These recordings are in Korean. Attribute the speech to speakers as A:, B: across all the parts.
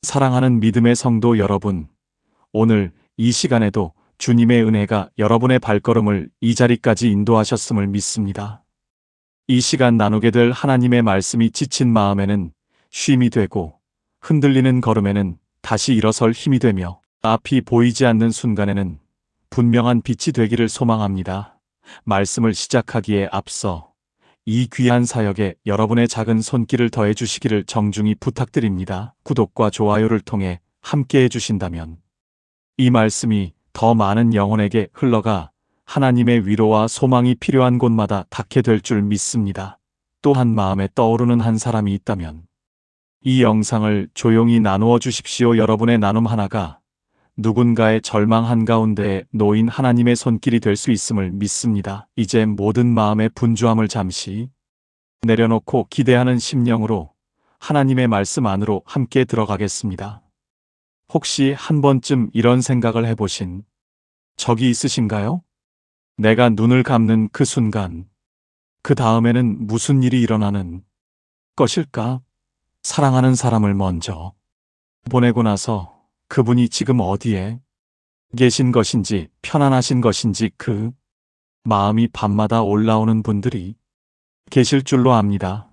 A: 사랑하는 믿음의 성도 여러분, 오늘 이 시간에도 주님의 은혜가 여러분의 발걸음을 이 자리까지 인도하셨음을 믿습니다. 이 시간 나누게 될 하나님의 말씀이 지친 마음에는 쉼이 되고 흔들리는 걸음에는 다시 일어설 힘이 되며 앞이 보이지 않는 순간에는 분명한 빛이 되기를 소망합니다. 말씀을 시작하기에 앞서 이 귀한 사역에 여러분의 작은 손길을 더해 주시기를 정중히 부탁드립니다. 구독과 좋아요를 통해 함께 해주신다면 이 말씀이 더 많은 영혼에게 흘러가 하나님의 위로와 소망이 필요한 곳마다 닿게 될 줄 믿습니다. 또한 마음에 떠오르는 한 사람이 있다면 이 영상을 조용히 나누어 주십시오. 여러분의 나눔 하나가 누군가의 절망 한가운데에 놓인 하나님의 손길이 될 수 있음을 믿습니다. 이제 모든 마음의 분주함을 잠시 내려놓고 기대하는 심령으로 하나님의 말씀 안으로 함께 들어가겠습니다. 혹시 한 번쯤 이런 생각을 해보신 적이 있으신가요? 내가 눈을 감는 그 순간, 그 다음에는 무슨 일이 일어나는 것일까? 사랑하는 사람을 먼저 보내고 나서 그분이 지금 어디에 계신 것인지, 편안하신 것인지 그 마음이 밤마다 올라오는 분들이 계실 줄로 압니다.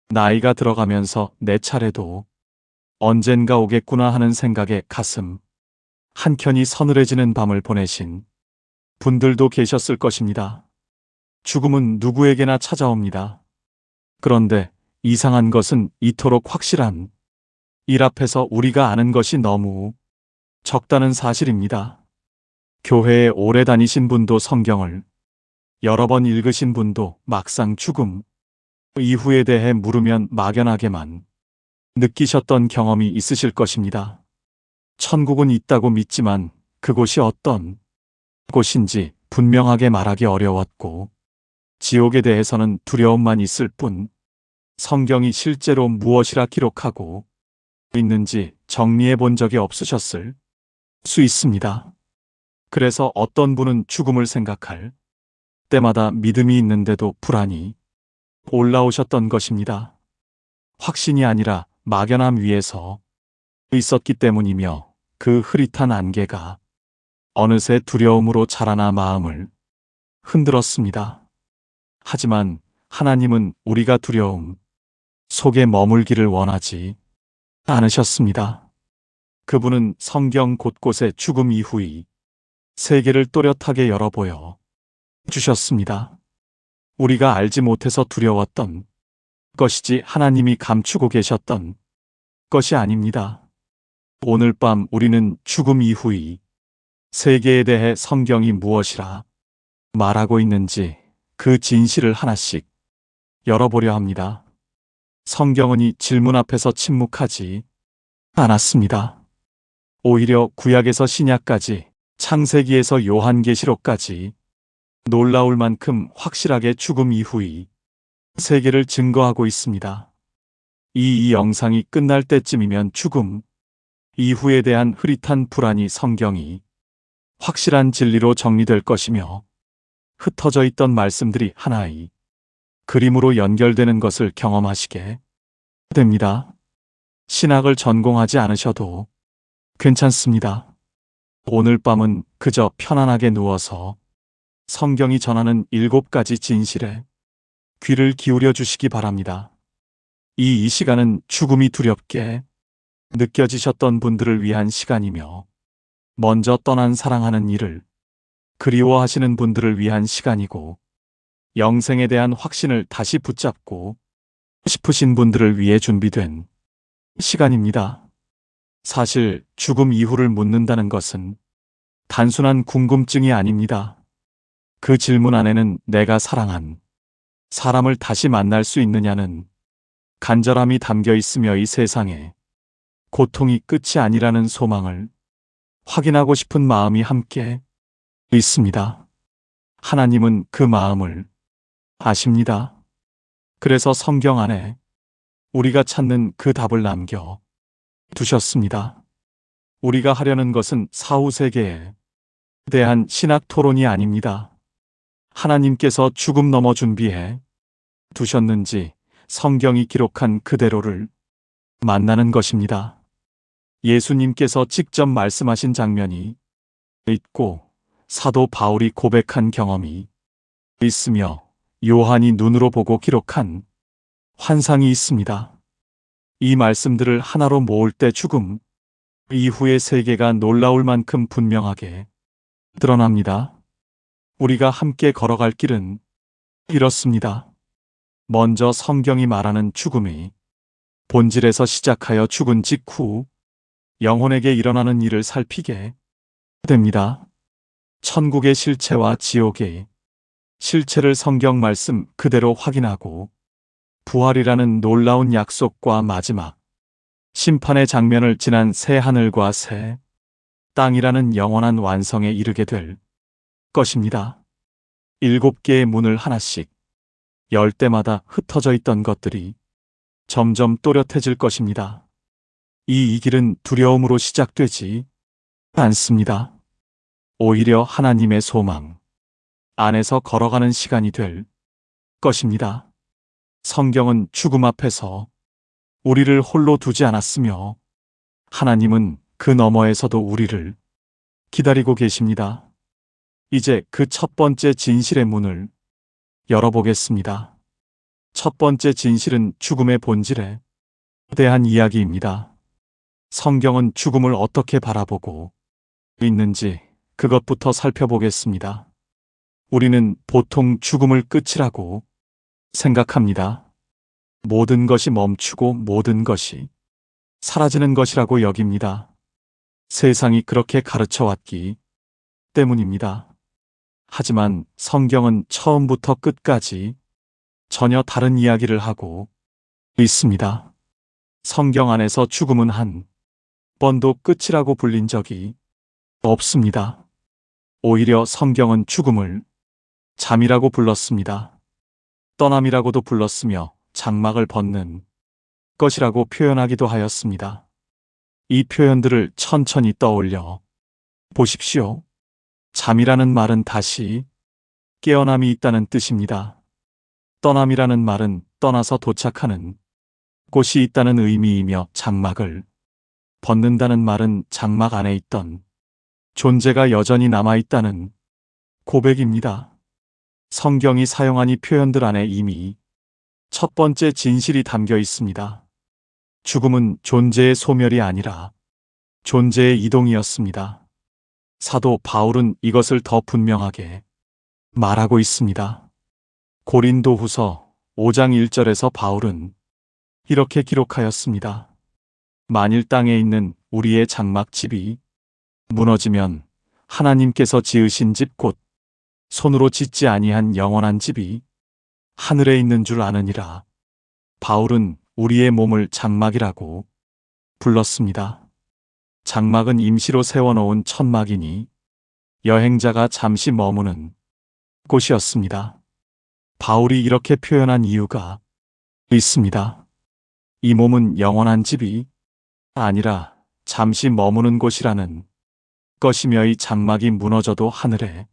A: 나이가 들어가면서 내 차례도 언젠가 오겠구나 하는 생각에 가슴 한켠이 서늘해지는 밤을 보내신 분들도 계셨을 것입니다. 죽음은 누구에게나 찾아옵니다. 그런데 이상한 것은 이토록 확실한 일 앞에서 우리가 아는 것이 너무 적다는 사실입니다. 교회에 오래 다니신 분도 성경을 여러 번 읽으신 분도 막상 죽음 이후에 대해 물으면 막연하게만 느끼셨던 경험이 있으실 것입니다. 천국은 있다고 믿지만 그곳이 어떤 곳인지 분명하게 말하기 어려웠고, 지옥에 대해서는 두려움만 있을 뿐 성경이 실제로 무엇이라 기록하고 있는지 정리해 본 적이 없으셨을 수 있습니다. 그래서 어떤 분은 죽음을 생각할 때마다 믿음이 있는데도 불안이 올라오셨던 것입니다. 확신이 아니라 막연함 위에서 있었기 때문이며 그 흐릿한 안개가 어느새 두려움으로 자라나 마음을 흔들었습니다. 하지만 하나님은 우리가 두려움 속에 머물기를 원하지 않으셨습니다. 그분은 성경 곳곳에 죽음 이후의 세계를 또렷하게 열어보여 주셨습니다. 우리가 알지 못해서 두려웠던 것이지 하나님이 감추고 계셨던 것이 아닙니다. 오늘 밤 우리는 죽음 이후의 세계에 대해 성경이 무엇이라 말하고 있는지 그 진실을 하나씩 열어보려 합니다. 성경은 이 질문 앞에서 침묵하지 않았습니다. 오히려 구약에서 신약까지, 창세기에서 요한계시록까지 놀라울 만큼 확실하게 죽음 이후의 세계를 증거하고 있습니다. 이 영상이 끝날 때쯤이면 죽음 이후에 대한 흐릿한 불안이 성경이 확실한 진리로 정리될 것이며, 흩어져 있던 말씀들이 하나의 그림으로 연결되는 것을 경험하시게 됩니다. 신학을 전공하지 않으셔도 괜찮습니다. 오늘 밤은 그저 편안하게 누워서 성경이 전하는 7가지 진실에 귀를 기울여 주시기 바랍니다. 이 시간은 죽음이 두렵게 느껴지셨던 분들을 위한 시간이며, 먼저 떠난 사랑하는 이를 그리워하시는 분들을 위한 시간이고, 영생에 대한 확신을 다시 붙잡고 싶으신 분들을 위해 준비된 시간입니다. 사실 죽음 이후를 묻는다는 것은 단순한 궁금증이 아닙니다. 그 질문 안에는 내가 사랑한 사람을 다시 만날 수 있느냐는 간절함이 담겨 있으며, 이 세상에 고통이 끝이 아니라는 소망을 확인하고 싶은 마음이 함께 있습니다. 하나님은 그 마음을 아십니다. 그래서 성경 안에 우리가 찾는 그 답을 남겨 두셨습니다. 우리가 하려는 것은 사후 세계에 대한 신학 토론이 아닙니다. 하나님께서 죽음 넘어 준비해 두셨는지 성경이 기록한 그대로를 만나는 것입니다. 예수님께서 직접 말씀하신 장면이 있고 사도 바울이 고백한 경험이 있으며 요한이 눈으로 보고 기록한 환상이 있습니다. 이 말씀들을 하나로 모을 때 죽음 이후의 세계가 놀라울 만큼 분명하게 드러납니다. 우리가 함께 걸어갈 길은 이렇습니다. 먼저 성경이 말하는 죽음이 본질에서 시작하여 죽은 직후 영혼에게 일어나는 일을 살피게 됩니다. 천국의 실체와 지옥의 실체를 성경 말씀 그대로 확인하고 부활이라는 놀라운 약속과 마지막 심판의 장면을 지난 새 하늘과 새 땅이라는 영원한 완성에 이르게 될 것입니다. 7개의 문을 하나씩 열 때마다 흩어져 있던 것들이 점점 또렷해질 것입니다. 이 길은 두려움으로 시작되지 않습니다. 오히려 하나님의 소망 안에서 걸어가는 시간이 될 것입니다. 성경은 죽음 앞에서 우리를 홀로 두지 않았으며 하나님은 그 너머에서도 우리를 기다리고 계십니다. 이제 그 첫 번째 진실의 문을 열어보겠습니다. 첫 번째 진실은 죽음의 본질에 대한 이야기입니다. 성경은 죽음을 어떻게 바라보고 있는지 그것부터 살펴보겠습니다. 우리는 보통 죽음을 끝이라고 생각합니다. 모든 것이 멈추고 모든 것이 사라지는 것이라고 여깁니다. 세상이 그렇게 가르쳐 왔기 때문입니다. 하지만 성경은 처음부터 끝까지 전혀 다른 이야기를 하고 있습니다. 성경 안에서 죽음은 한 번도 끝이라고 불린 적이 없습니다. 오히려 성경은 죽음을 잠이라고 불렀습니다. 떠남이라고도 불렀으며 장막을 벗는 것이라고 표현하기도 하였습니다. 이 표현들을 천천히 떠올려 보십시오. 잠이라는 말은 다시 깨어남이 있다는 뜻입니다. 떠남이라는 말은 떠나서 도착하는 곳이 있다는 의미이며 장막을 벗는다는 말은 장막 안에 있던 존재가 여전히 남아있다는 고백입니다. 성경이 사용한 이 표현들 안에 이미 첫 번째 진실이 담겨 있습니다. 죽음은 존재의 소멸이 아니라 존재의 이동이었습니다. 사도 바울은 이것을 더 분명하게 말하고 있습니다. 고린도후서 5장 1절에서 바울은 이렇게 기록하였습니다. 만일 땅에 있는 우리의 장막집이 무너지면 하나님께서 지으신 집 곧 손으로 짓지 아니한 영원한 집이 하늘에 있는 줄 아느니라. 바울은 우리의 몸을 장막이라고 불렀습니다. 장막은 임시로 세워놓은 천막이니 여행자가 잠시 머무는 곳이었습니다. 바울이 이렇게 표현한 이유가 있습니다. 이 몸은 영원한 집이 아니라 잠시 머무는 곳이라는 것이며 이 장막이 무너져도 하늘에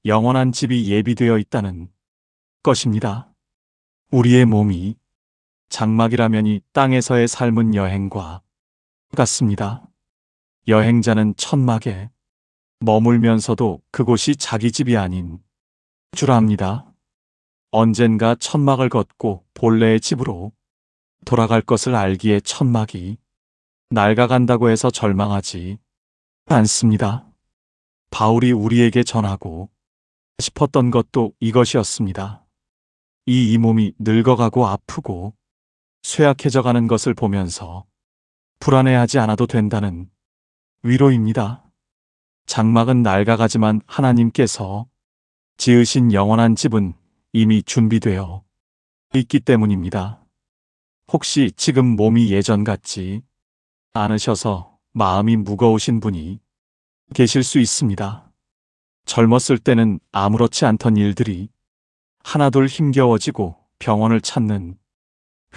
A: 영원한 집이 예비되어 있다는 것입니다. 우리의 몸이 장막이라면 이 땅에서의 삶은 여행과 같습니다. 여행자는 천막에 머물면서도 그곳이 자기 집이 아닌 줄 압니다. 언젠가 천막을 걷고 본래의 집으로 돌아갈 것을 알기에 천막이 낡아간다고 해서 절망하지 않습니다. 바울이 우리에게 전하고 싶었던 것도 이것이었습니다. 이 몸이 늙어가고 아프고 쇠약해져 가는 것을 보면서 불안해하지 않아도 된다는 위로입니다. 장막은 낡아가지만 하나님께서 지으신 영원한 집은 이미 준비되어 있기 때문입니다. 혹시 지금 몸이 예전 같지 않으셔서 마음이 무거우신 분이 계실 수 있습니다. 젊었을 때는 아무렇지 않던 일들이 하나둘 힘겨워지고 병원을 찾는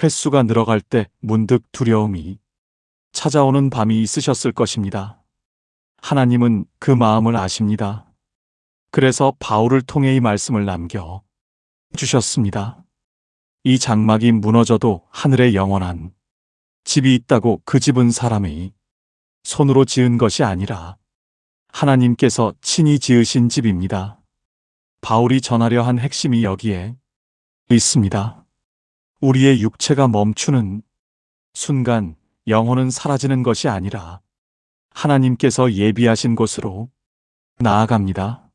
A: 횟수가 늘어갈 때 문득 두려움이 찾아오는 밤이 있으셨을 것입니다. 하나님은 그 마음을 아십니다. 그래서 바울을 통해 이 말씀을 남겨 주셨습니다. 이 장막이 무너져도 하늘에 영원한 집이 있다고 그 집은 사람의 손으로 지은 것이 아니라 하나님께서 친히 지으신 집입니다. 바울이 전하려 한 핵심이 여기에 있습니다. 우리의 육체가 멈추는 순간 영혼은 사라지는 것이 아니라 하나님께서 예비하신 곳으로 나아갑니다.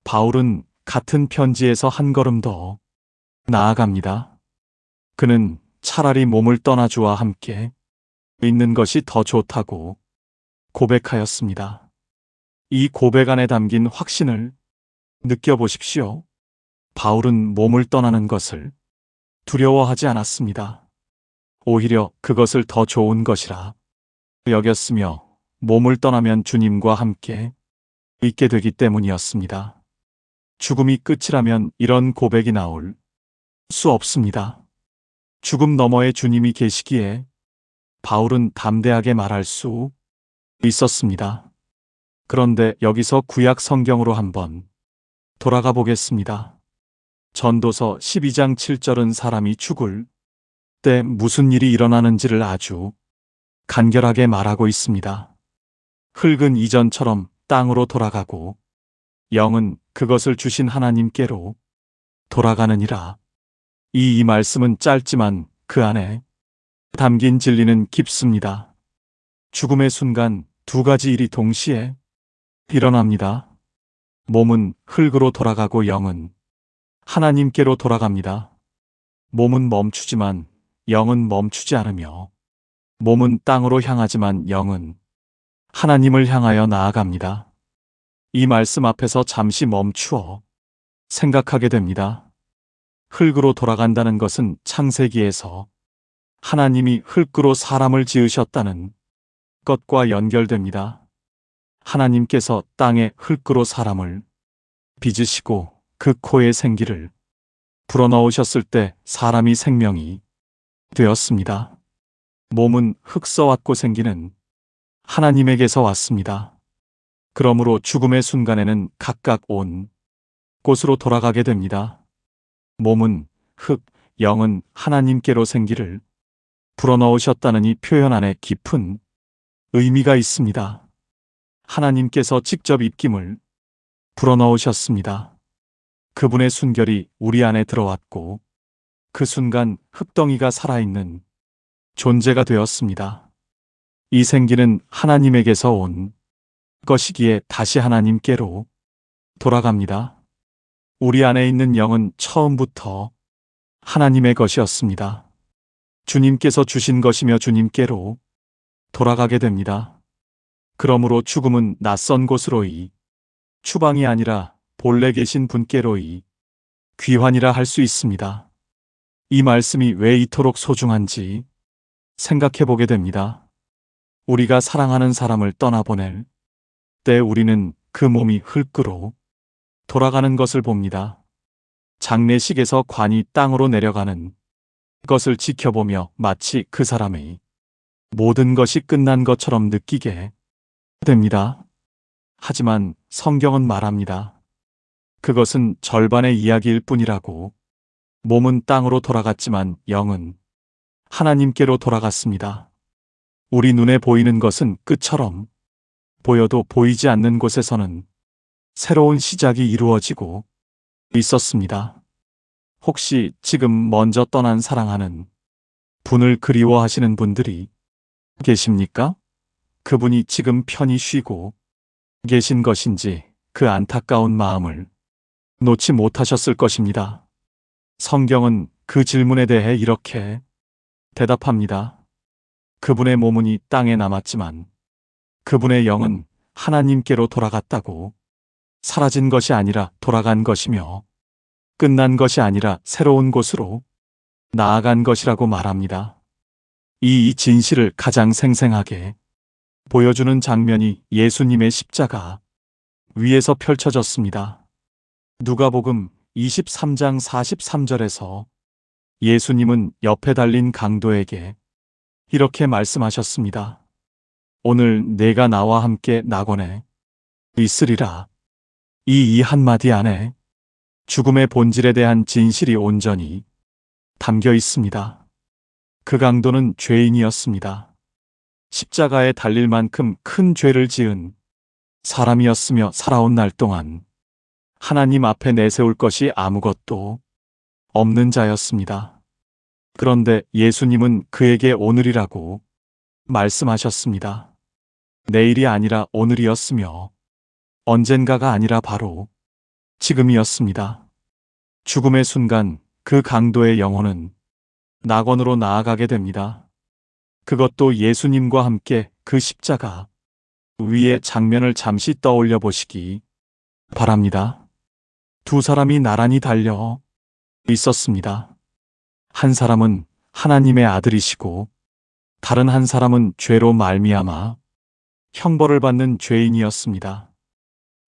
A: 바울은 같은 편지에서 한 걸음 더 나아갑니다. 그는 차라리 몸을 떠나 주와 함께 있는 것이 더 좋다고 고백하였습니다. 이 고백 안에 담긴 확신을 느껴보십시오. 바울은 몸을 떠나는 것을 두려워하지 않았습니다. 오히려 그것을 더 좋은 것이라 여겼으며 몸을 떠나면 주님과 함께 있게 되기 때문이었습니다. 죽음이 끝이라면 이런 고백이 나올 수 없습니다. 죽음 너머에 주님이 계시기에 바울은 담대하게 말할 수 있었습니다. 그런데 여기서 구약 성경으로 한번 돌아가 보겠습니다. 전도서 12장 7절은 사람이 죽을 때 무슨 일이 일어나는지를 아주 간결하게 말하고 있습니다. 흙은 이전처럼 땅으로 돌아가고 영은 그것을 주신 하나님께로 돌아가느니라. 이 말씀은 짧지만 그 안에 담긴 진리는 깊습니다. 죽음의 순간 두 가지 일이 동시에 일어납니다. 몸은 흙으로 돌아가고 영은 하나님께로 돌아갑니다. 몸은 멈추지만 영은 멈추지 않으며 몸은 땅으로 향하지만 영은 하나님을 향하여 나아갑니다. 이 말씀 앞에서 잠시 멈추어 생각하게 됩니다. 흙으로 돌아간다는 것은 창세기에서 하나님이 흙으로 사람을 지으셨다는 것과 연결됩니다. 하나님께서 땅에 흙으로 사람을 빚으시고 그 코에 생기를 불어넣으셨을 때 사람이 생명이 되었습니다. 몸은 흙서 왔고 생기는 하나님에게서 왔습니다. 그러므로 죽음의 순간에는 각각 온 곳으로 돌아가게 됩니다. 몸은 흙, 영은 하나님께로 생기를 불어넣으셨다는 이 표현 안에 깊은 의미가 있습니다. 하나님께서 직접 입김을 불어넣으셨습니다. 그분의 순결이 우리 안에 들어왔고 그 순간 흙덩이가 살아있는 존재가 되었습니다. 이 생기는 하나님에게서 온 것이기에 다시 하나님께로 돌아갑니다. 우리 안에 있는 영은 처음부터 하나님의 것이었습니다. 주님께서 주신 것이며 주님께로 돌아가게 됩니다. 그러므로 죽음은 낯선 곳으로이 추방이 아니라 본래 계신 분께로이 귀환이라 할 수 있습니다. 이 말씀이 왜 이토록 소중한지 생각해 보게 됩니다. 우리가 사랑하는 사람을 떠나보낼 때 우리는 그 몸이 흙으로 돌아가는 것을 봅니다. 장례식에서 관이 땅으로 내려가는 것을 지켜보며 마치 그 사람의 모든 것이 끝난 것처럼 느끼게 됩니다. 하지만 성경은 말합니다. 그것은 절반의 이야기일 뿐이라고. 몸은 땅으로 돌아갔지만 영은 하나님께로 돌아갔습니다. 우리 눈에 보이는 것은 끝처럼 보여도 보이지 않는 곳에서는 새로운 시작이 이루어지고 있었습니다. 혹시 지금 먼저 떠난 사랑하는 분을 그리워하시는 분들이 계십니까? 그분이 지금 편히 쉬고 계신 것인지 그 안타까운 마음을 놓지 못하셨을 것입니다. 성경은 그 질문에 대해 이렇게 대답합니다. 그분의 몸은 이 땅에 남았지만 그분의 영은 하나님께로 돌아갔다고. 사라진 것이 아니라 돌아간 것이며 끝난 것이 아니라 새로운 곳으로 나아간 것이라고 말합니다. 이 진실을 가장 생생하게 보여주는 장면이 예수님의 십자가 위에서 펼쳐졌습니다. 누가복음 23장 43절에서 예수님은 옆에 달린 강도에게 이렇게 말씀하셨습니다. 오늘 내가 나와 함께 낙원에 있으리라. 이 한마디 안에 죽음의 본질에 대한 진실이 온전히 담겨 있습니다. 그 강도는 죄인이었습니다. 십자가에 달릴 만큼 큰 죄를 지은 사람이었으며 살아온 날 동안 하나님 앞에 내세울 것이 아무것도 없는 자였습니다. 그런데 예수님은 그에게 오늘이라고 말씀하셨습니다. 내일이 아니라 오늘이었으며 언젠가가 아니라 바로 지금이었습니다. 죽음의 순간 그 강도의 영혼은 낙원으로 나아가게 됩니다. 그것도 예수님과 함께 그 십자가 위의 장면을 잠시 떠올려 보시기 바랍니다. 두 사람이 나란히 달려 있었습니다. 한 사람은 하나님의 아들이시고 다른 한 사람은 죄로 말미암아 형벌을 받는 죄인이었습니다.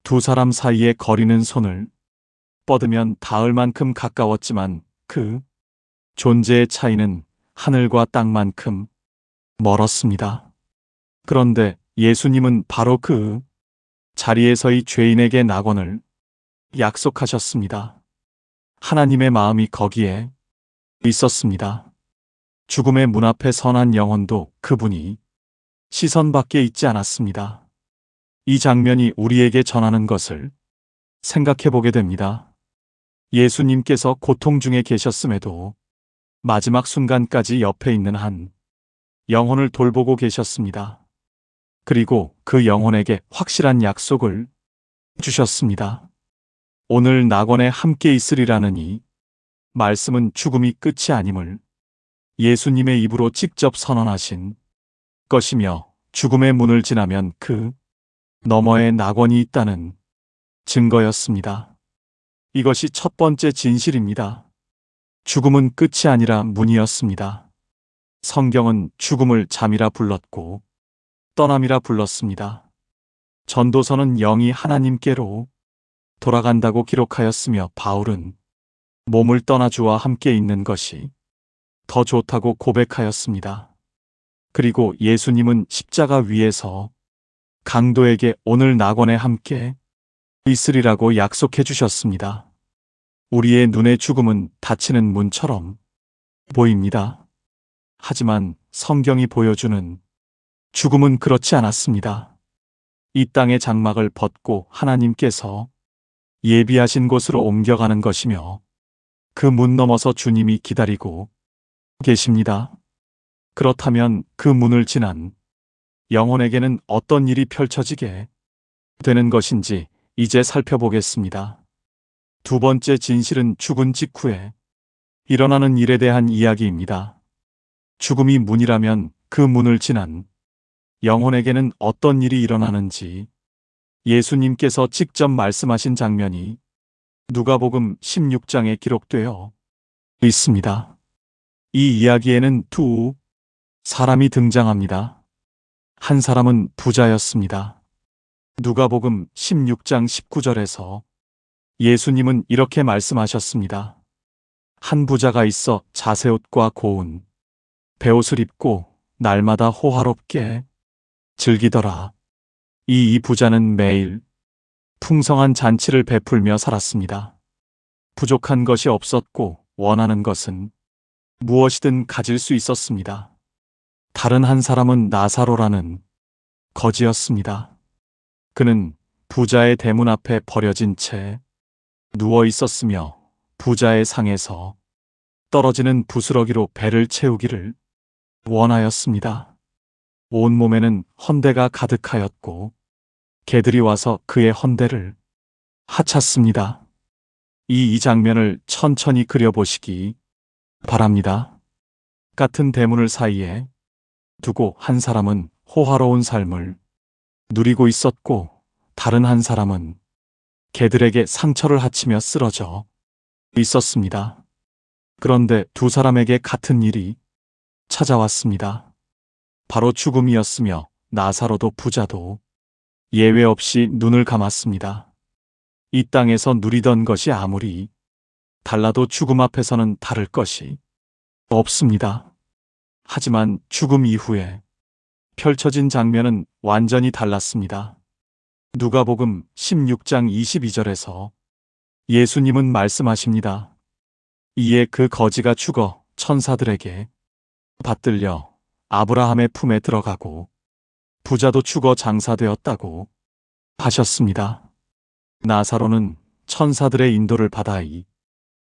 A: 두 사람 사이의 거리는 손을 뻗으면 닿을 만큼 가까웠지만 그 존재의 차이는 하늘과 땅만큼 멀었습니다. 그런데 예수님은 바로 그 자리에서의 죄인에게 낙원을 약속하셨습니다. 하나님의 마음이 거기에 있었습니다. 죽음의 문 앞에 선한 영혼도 그분이 시선 밖에 있지 않았습니다. 이 장면이 우리에게 전하는 것을 생각해 보게 됩니다. 예수님께서 고통 중에 계셨음에도 마지막 순간까지 옆에 있는 한 영혼을 돌보고 계셨습니다. 그리고 그 영혼에게 확실한 약속을 주셨습니다. 오늘 낙원에 함께 있으리라는 이 말씀은 죽음이 끝이 아님을 예수님의 입으로 직접 선언하신 것이며 죽음의 문을 지나면 그 너머에 낙원이 있다는 증거였습니다. 이것이 첫 번째 진실입니다. 죽음은 끝이 아니라 문이었습니다. 성경은 죽음을 잠이라 불렀고 떠남이라 불렀습니다. 전도서는 영이 하나님께로 돌아간다고 기록하였으며 바울은 몸을 떠나 주와 함께 있는 것이 더 좋다고 고백하였습니다. 그리고 예수님은 십자가 위에서 강도에게 오늘 낙원에 함께 있으리라고 약속해 주셨습니다. 우리의 눈에 죽음은 닫히는 문처럼 보입니다. 하지만 성경이 보여주는 죽음은 그렇지 않았습니다. 이 땅의 장막을 벗고 하나님께서 예비하신 곳으로 옮겨가는 것이며 그 문 너머서 주님이 기다리고 계십니다. 그렇다면 그 문을 지난 영혼에게는 어떤 일이 펼쳐지게 되는 것인지 이제 살펴보겠습니다. 두 번째 진실은 죽은 직후에 일어나는 일에 대한 이야기입니다. 죽음이 문이라면 그 문을 지난 영혼에게는 어떤 일이 일어나는지 예수님께서 직접 말씀하신 장면이 누가복음 16장에 기록되어 있습니다. 이 이야기에는 두 사람이 등장합니다. 한 사람은 부자였습니다. 누가복음 16장 19절에서 예수님은 이렇게 말씀하셨습니다. 한 부자가 있어 자새옷과 고운 베옷을 입고 날마다 호화롭게 즐기더라. 이 부자는 매일 풍성한 잔치를 베풀며 살았습니다. 부족한 것이 없었고 원하는 것은 무엇이든 가질 수 있었습니다. 다른 한 사람은 나사로라는 거지였습니다. 그는 부자의 대문 앞에 버려진 채 누워 있었으며 부자의 상에서 떨어지는 부스러기로 배를 채우기를 원하였습니다. 온몸에는 헌대가 가득하였고 개들이 와서 그의 헌대를 하찼습니다. 이 장면을 천천히 그려보시기 바랍니다. 같은 대문을 사이에 두고 한 사람은 호화로운 삶을 누리고 있었고 다른 한 사람은 개들에게 상처를 하치며 쓰러져 있었습니다. 그런데 두 사람에게 같은 일이 찾아왔습니다. 바로 죽음이었으며 나사로도 부자도 예외 없이 눈을 감았습니다. 이 땅에서 누리던 것이 아무리 달라도 죽음 앞에서는 다를 것이 없습니다. 하지만 죽음 이후에 펼쳐진 장면은 완전히 달랐습니다. 누가복음 16장 22절에서 예수님은 말씀하십니다. 이에 그 거지가 죽어 천사들에게 받들려 아브라함의 품에 들어가고 부자도 죽어 장사되었다고 하셨습니다. 나사로는 천사들의 인도를 받아 이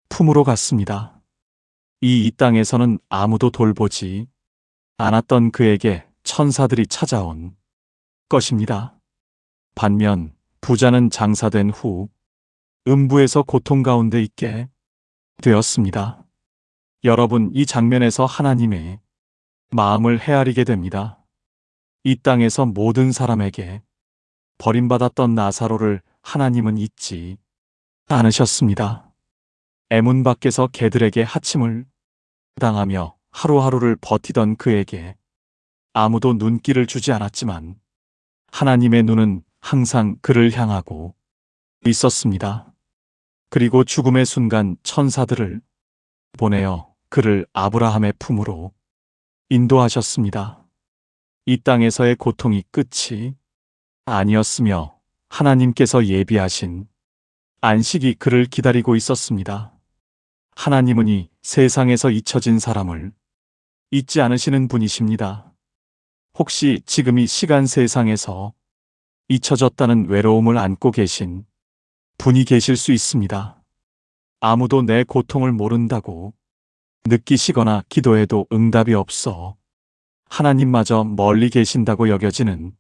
A: 품으로 갔습니다. 이 땅에서는 아무도 돌보지 않았던 그에게 천사들이 찾아온 것입니다. 반면 부자는 장사된 후 음부에서 고통 가운데 있게 되었습니다. 여러분, 이 장면에서 하나님의 마음을 헤아리게 됩니다. 이 땅에서 모든 사람에게 버림받았던 나사로를 하나님은 잊지 않으셨습니다. 애문 밖에서 개들에게 하침을 당하며 하루하루를 버티던 그에게 아무도 눈길을 주지 않았지만 하나님의 눈은 항상 그를 향하고 있었습니다. 그리고 죽음의 순간 천사들을 보내어 그를 아브라함의 품으로 인도하셨습니다. 이 땅에서의 고통이 끝이 아니었으며 하나님께서 예비하신 안식이 그를 기다리고 있었습니다. 하나님은 이 세상에서 잊혀진 사람을 잊지 않으시는 분이십니다. 혹시 지금 이 시간 세상에서 잊혀졌다는 외로움을 안고 계신 분이 계실 수 있습니다. 아무도 내 고통을 모른다고 느끼시거나 기도해도 응답이 없어 하나님마저 멀리 계신다고 여겨지는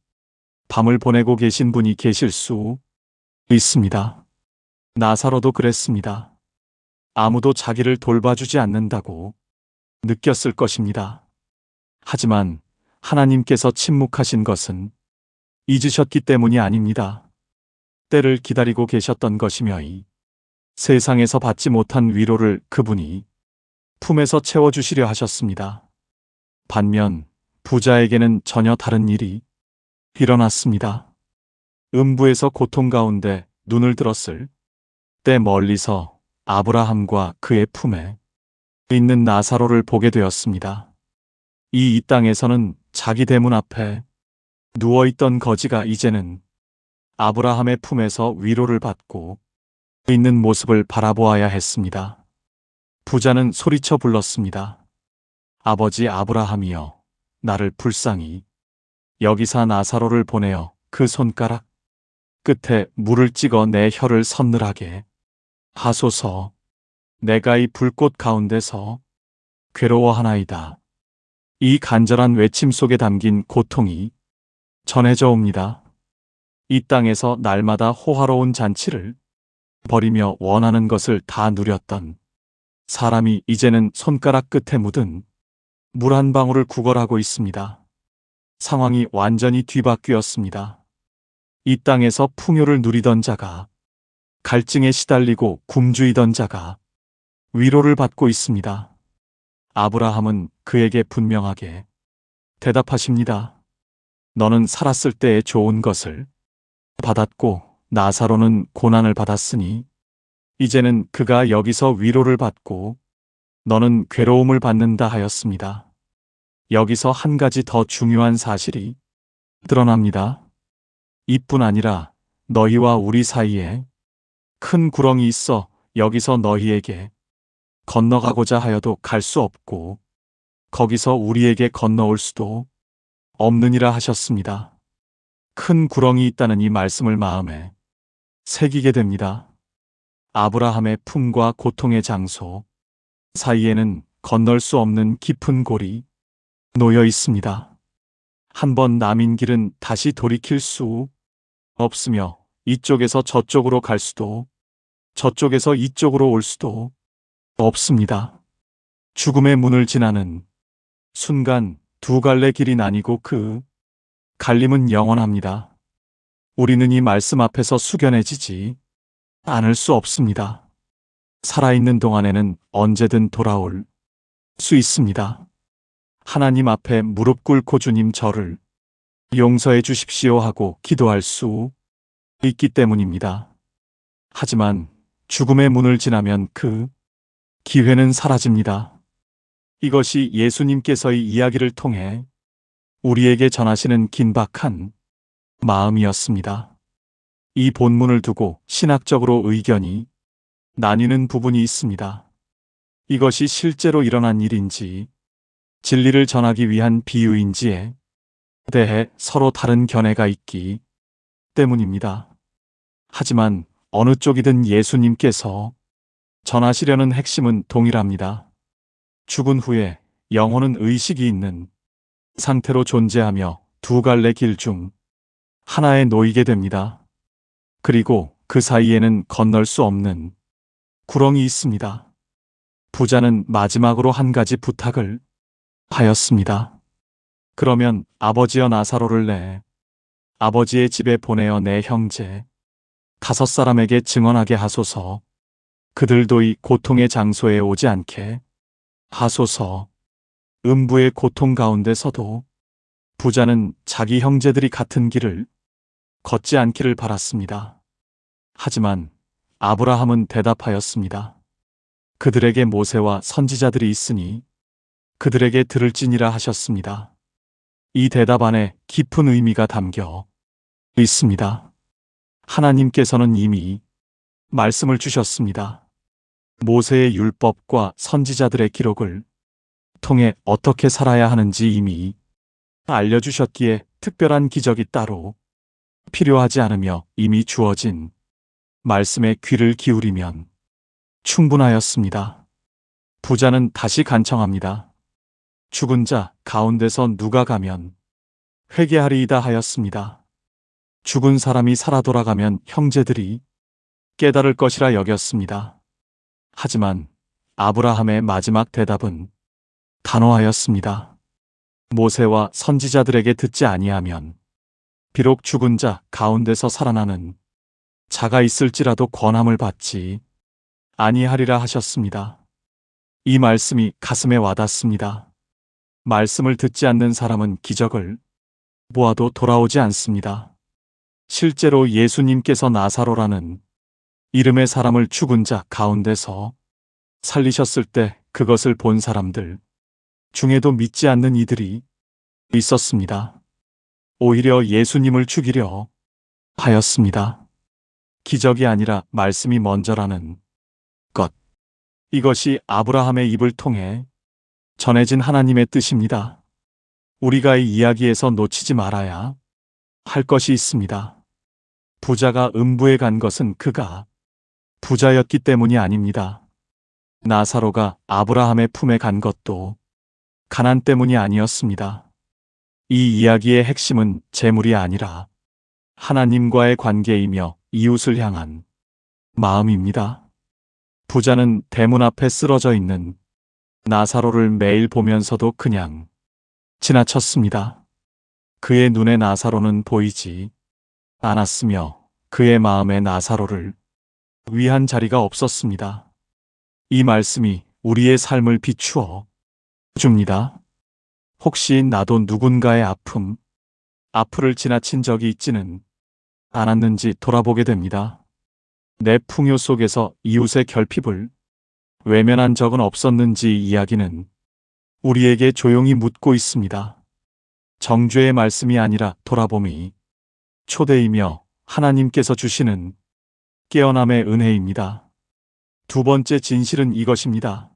A: 밤을 보내고 계신 분이 계실 수 있습니다. 나사로도 그랬습니다. 아무도 자기를 돌봐주지 않는다고 느꼈을 것입니다. 하지만 하나님께서 침묵하신 것은 잊으셨기 때문이 아닙니다. 때를 기다리고 계셨던 것이며 이 세상에서 받지 못한 위로를 그분이 품에서 채워주시려 하셨습니다. 반면 부자에게는 전혀 다른 일이 일어났습니다. 음부에서 고통 가운데 눈을 들었을 때 멀리서 아브라함과 그의 품에 있는 나사로를 보게 되었습니다. 이 땅에서는 자기 대문 앞에 누워있던 거지가 이제는 아브라함의 품에서 위로를 받고 있는 모습을 바라보아야 했습니다. 부자는 소리쳐 불렀습니다. 아버지 아브라함이여, 나를 불쌍히 여기사 나사로를 보내어 그 손가락 끝에 물을 찍어 내 혀를 서늘하게 하소서. 내가 이 불꽃 가운데서 괴로워하나이다. 이 간절한 외침 속에 담긴 고통이 전해져 옵니다. 이 땅에서 날마다 호화로운 잔치를 벌이며 원하는 것을 다 누렸던 사람이 이제는 손가락 끝에 묻은 물 한 방울을 구걸하고 있습니다. 상황이 완전히 뒤바뀌었습니다. 이 땅에서 풍요를 누리던 자가 갈증에 시달리고 굶주리던 자가 위로를 받고 있습니다. 아브라함은 그에게 분명하게 대답하십니다. 너는 살았을 때의 좋은 것을 받았고 나사로는 고난을 받았으니 이제는 그가 여기서 위로를 받고 너는 괴로움을 받는다 하였습니다. 여기서 한 가지 더 중요한 사실이 드러납니다. 이뿐 아니라 너희와 우리 사이에 큰 구렁이 있어 여기서 너희에게 건너가고자 하여도 갈 수 없고 거기서 우리에게 건너올 수도 없느니라 하셨습니다. 큰 구렁이 있다는 이 말씀을 마음에 새기게 됩니다. 아브라함의 품과 고통의 장소 사이에는 건널 수 없는 깊은 골이 놓여 있습니다. 한번 남인 길은 다시 돌이킬 수 없으며 이쪽에서 저쪽으로 갈 수도 저쪽에서 이쪽으로 올 수도 없습니다. 죽음의 문을 지나는 순간 두 갈래 길이 나뉘고 그 갈림은 영원합니다. 우리는 이 말씀 앞에서 숙연해지지 않을 수 없습니다. 살아있는 동안에는 언제든 돌아올 수 있습니다. 하나님 앞에 무릎 꿇고 주님 저를 용서해 주십시오 하고 기도할 수 있기 때문입니다. 하지만 죽음의 문을 지나면 그 기회는 사라집니다. 이것이 예수님께서의 이야기를 통해 우리에게 전하시는 긴박한 마음이었습니다. 이 본문을 두고 신학적으로 의견이 나뉘는 부분이 있습니다. 이것이 실제로 일어난 일인지 진리를 전하기 위한 비유인지에 대해 서로 다른 견해가 있기 때문입니다. 하지만 어느 쪽이든 예수님께서 전하시려는 핵심은 동일합니다. 죽은 후에 영혼은 의식이 있는 상태로 존재하며 두 갈래 길 중 하나에 놓이게 됩니다. 그리고 그 사이에는 건널 수 없는 구렁이 있습니다. 부자는 마지막으로 한 가지 부탁을 하였습니다. 그러면 아버지여 나사로를 내 아버지의 집에 보내어 내 형제 5사람에게 증언하게 하소서. 그들도 이 고통의 장소에 오지 않게 하소서. 음부의 고통 가운데서도 부자는 자기 형제들이 같은 길을 걷지 않기를 바랐습니다. 하지만 아브라함은 대답하였습니다. 그들에게 모세와 선지자들이 있으니 그들에게 들을지니라 하셨습니다. 이 대답 안에 깊은 의미가 담겨 있습니다. 하나님께서는 이미 말씀을 주셨습니다. 모세의 율법과 선지자들의 기록을 통해 어떻게 살아야 하는지 이미 알려주셨기에 특별한 기적이 따로 필요하지 않으며 이미 주어진 말씀에 귀를 기울이면 충분하였습니다. 부자는 다시 간청합니다. 죽은 자 가운데서 누가 가면 회개하리이다 하였습니다. 죽은 사람이 살아 돌아가면 형제들이 깨달을 것이라 여겼습니다. 하지만 아브라함의 마지막 대답은 단호하였습니다. 모세와 선지자들에게 듣지 아니하면 비록 죽은 자 가운데서 살아나는 자가 있을지라도 권함을 받지 아니하리라 하셨습니다. 이 말씀이 가슴에 와닿습니다. 말씀을 듣지 않는 사람은 기적을 보아도 돌아오지 않습니다. 실제로 예수님께서 나사로라는 이름의 사람을 죽은 자 가운데서 살리셨을 때 그것을 본 사람들 중에도 믿지 않는 이들이 있었습니다. 오히려 예수님을 죽이려 하였습니다. 기적이 아니라 말씀이 먼저라는 것. 이것이 아브라함의 입을 통해 전해진 하나님의 뜻입니다. 우리가 이 이야기에서 놓치지 말아야 할 것이 있습니다. 부자가 음부에 간 것은 그가 부자였기 때문이 아닙니다. 나사로가 아브라함의 품에 간 것도 가난 때문이 아니었습니다. 이 이야기의 핵심은 재물이 아니라 하나님과의 관계이며 이웃을 향한 마음입니다. 부자는 대문 앞에 쓰러져 있는 나사로를 매일 보면서도 그냥 지나쳤습니다. 그의 눈에 나사로는 보이지 않았으며 그의 마음에 나사로를 위한 자리가 없었습니다. 이 말씀이 우리의 삶을 비추어 줍니다. 혹시 나도 누군가의 아픔을 지나친 적이 있지는 않았는지 돌아보게 됩니다. 내 풍요 속에서 이웃의 결핍을 외면한 적은 없었는지 이야기는 우리에게 조용히 묻고 있습니다. 정죄의 말씀이 아니라 돌아봄이 초대이며 하나님께서 주시는 깨어남의 은혜입니다. 두 번째 진실은 이것입니다.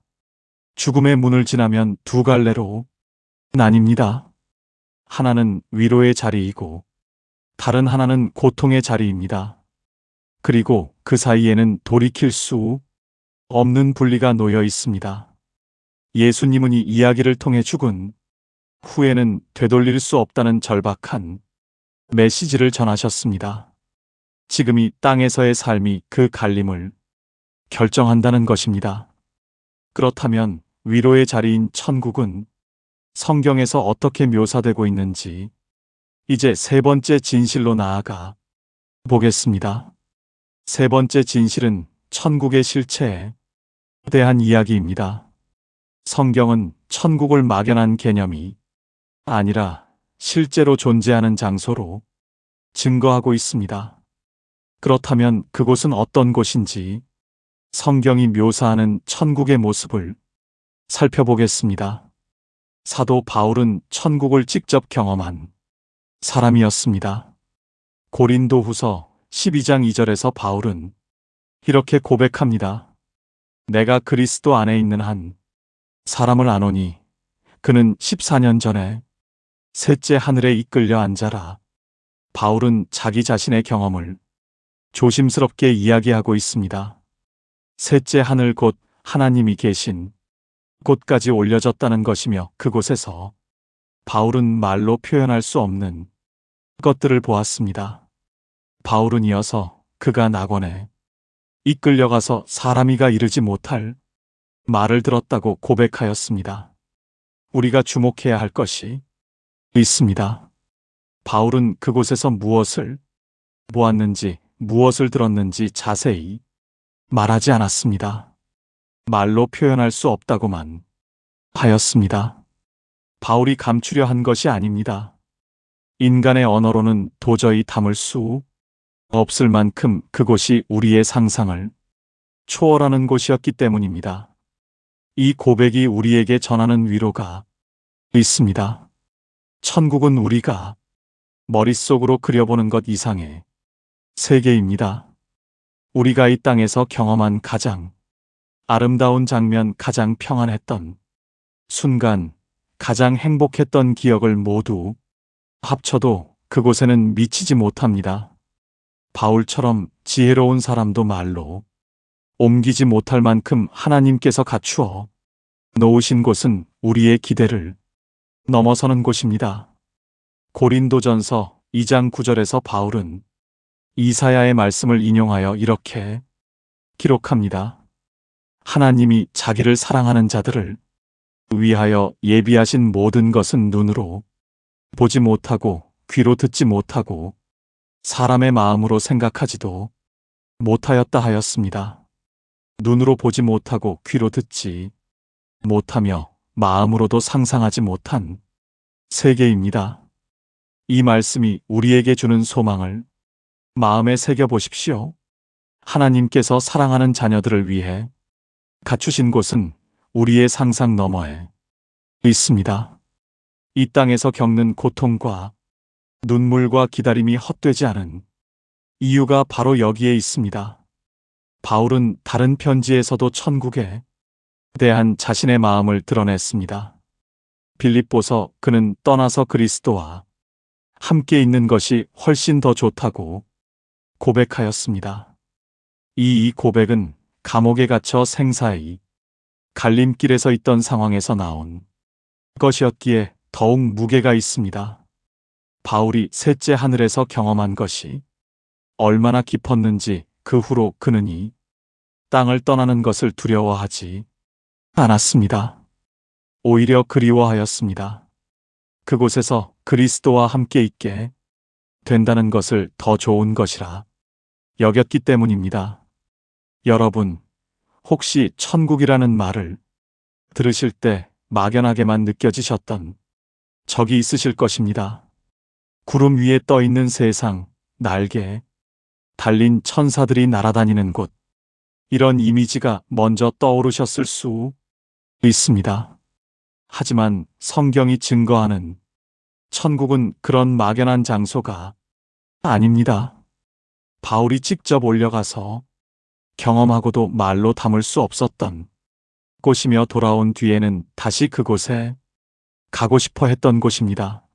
A: 죽음의 문을 지나면 두 갈래로 나뉩니다. 하나는 위로의 자리이고 다른 하나는 고통의 자리입니다. 그리고 그 사이에는 돌이킬 수 없는 분리가 놓여 있습니다. 예수님은 이 이야기를 통해 죽은 후에는 되돌릴 수 없다는 절박한 메시지를 전하셨습니다. 지금 이 땅에서의 삶이 그 갈림을 결정한다는 것입니다. 그렇다면 위로의 자리인 천국은 성경에서 어떻게 묘사되고 있는지 이제 세 번째 진실로 나아가 보겠습니다. 세 번째 진실은 천국의 실체에 대한 이야기입니다. 성경은 천국을 막연한 개념이 아니라 실제로 존재하는 장소로 증거하고 있습니다. 그렇다면 그곳은 어떤 곳인지 성경이 묘사하는 천국의 모습을 살펴보겠습니다. 사도 바울은 천국을 직접 경험한 사람이었습니다. 고린도후서 12장 2절에서 바울은 이렇게 고백합니다. 내가 그리스도 안에 있는 한 사람을 아노니 그는 14년 전에 셋째 하늘에 이끌려 앉아라. 바울은 자기 자신의 경험을 조심스럽게 이야기하고 있습니다. 셋째 하늘 곧 하나님이 계신 곳까지 올려졌다는 것이며 그곳에서 바울은 말로 표현할 수 없는 것들을 보았습니다. 바울은 이어서 그가 낙원에 이끌려가서 사람이가 이르지 못할 말을 들었다고 고백하였습니다. 우리가 주목해야 할 것이 있습니다. 바울은 그곳에서 무엇을 보았는지, 무엇을 들었는지 자세히 말하지 않았습니다. 말로 표현할 수 없다고만 하였습니다. 바울이 감추려 한 것이 아닙니다. 인간의 언어로는 도저히 담을 수 없을 만큼 그곳이 우리의 상상을 초월하는 곳이었기 때문입니다. 이 고백이 우리에게 전하는 위로가 있습니다. 천국은 우리가 머릿속으로 그려보는 것 이상의 세계입니다. 우리가 이 땅에서 경험한 가장 아름다운 장면, 가장 평안했던 순간, 가장 행복했던 기억을 모두 합쳐도 그곳에는 미치지 못합니다. 바울처럼 지혜로운 사람도 말로 옮기지 못할 만큼 하나님께서 갖추어 놓으신 곳은 우리의 기대를 넘어서는 곳입니다. 고린도전서 2장 9절에서 바울은 이사야의 말씀을 인용하여 이렇게 기록합니다. 하나님이 자기를 사랑하는 자들을 위하여 예비하신 모든 것은 눈으로 보지 못하고 귀로 듣지 못하고 사람의 마음으로 생각하지도 못하였다 하였습니다. 눈으로 보지 못하고 귀로 듣지 못하며 마음으로도 상상하지 못한 세계입니다. 이 말씀이 우리에게 주는 소망을 마음에 새겨보십시오. 하나님께서 사랑하는 자녀들을 위해 갖추신 곳은 우리의 상상 너머에 있습니다. 이 땅에서 겪는 고통과 눈물과 기다림이 헛되지 않은 이유가 바로 여기에 있습니다. 바울은 다른 편지에서도 천국에 대한 자신의 마음을 드러냈습니다. 빌립보서 그는 떠나서 그리스도와 함께 있는 것이 훨씬 더 좋다고 고백하였습니다. 이 고백은 감옥에 갇혀 생사의 갈림길에서 있던 상황에서 나온 것이었기에 더욱 무게가 있습니다. 바울이 셋째 하늘에서 경험한 것이 얼마나 깊었는지 그 후로 그는 이 땅을 떠나는 것을 두려워하지 않았습니다. 오히려 그리워하였습니다. 그곳에서 그리스도와 함께 있게 된다는 것을 더 좋은 것이라 여겼기 때문입니다. 여러분, 혹시 천국이라는 말을 들으실 때 막연하게만 느껴지셨던 적이 있으실 것입니다. 구름 위에 떠 있는 세상, 날개에 달린 천사들이 날아다니는 곳, 이런 이미지가 먼저 떠오르셨을 수 있습니다. 하지만 성경이 증거하는 천국은 그런 막연한 장소가 아닙니다. 바울이 직접 올려가서 경험하고도 말로 담을 수 없었던 곳이며 돌아온 뒤에는 다시 그곳에 가고 싶어 했던 곳입니다.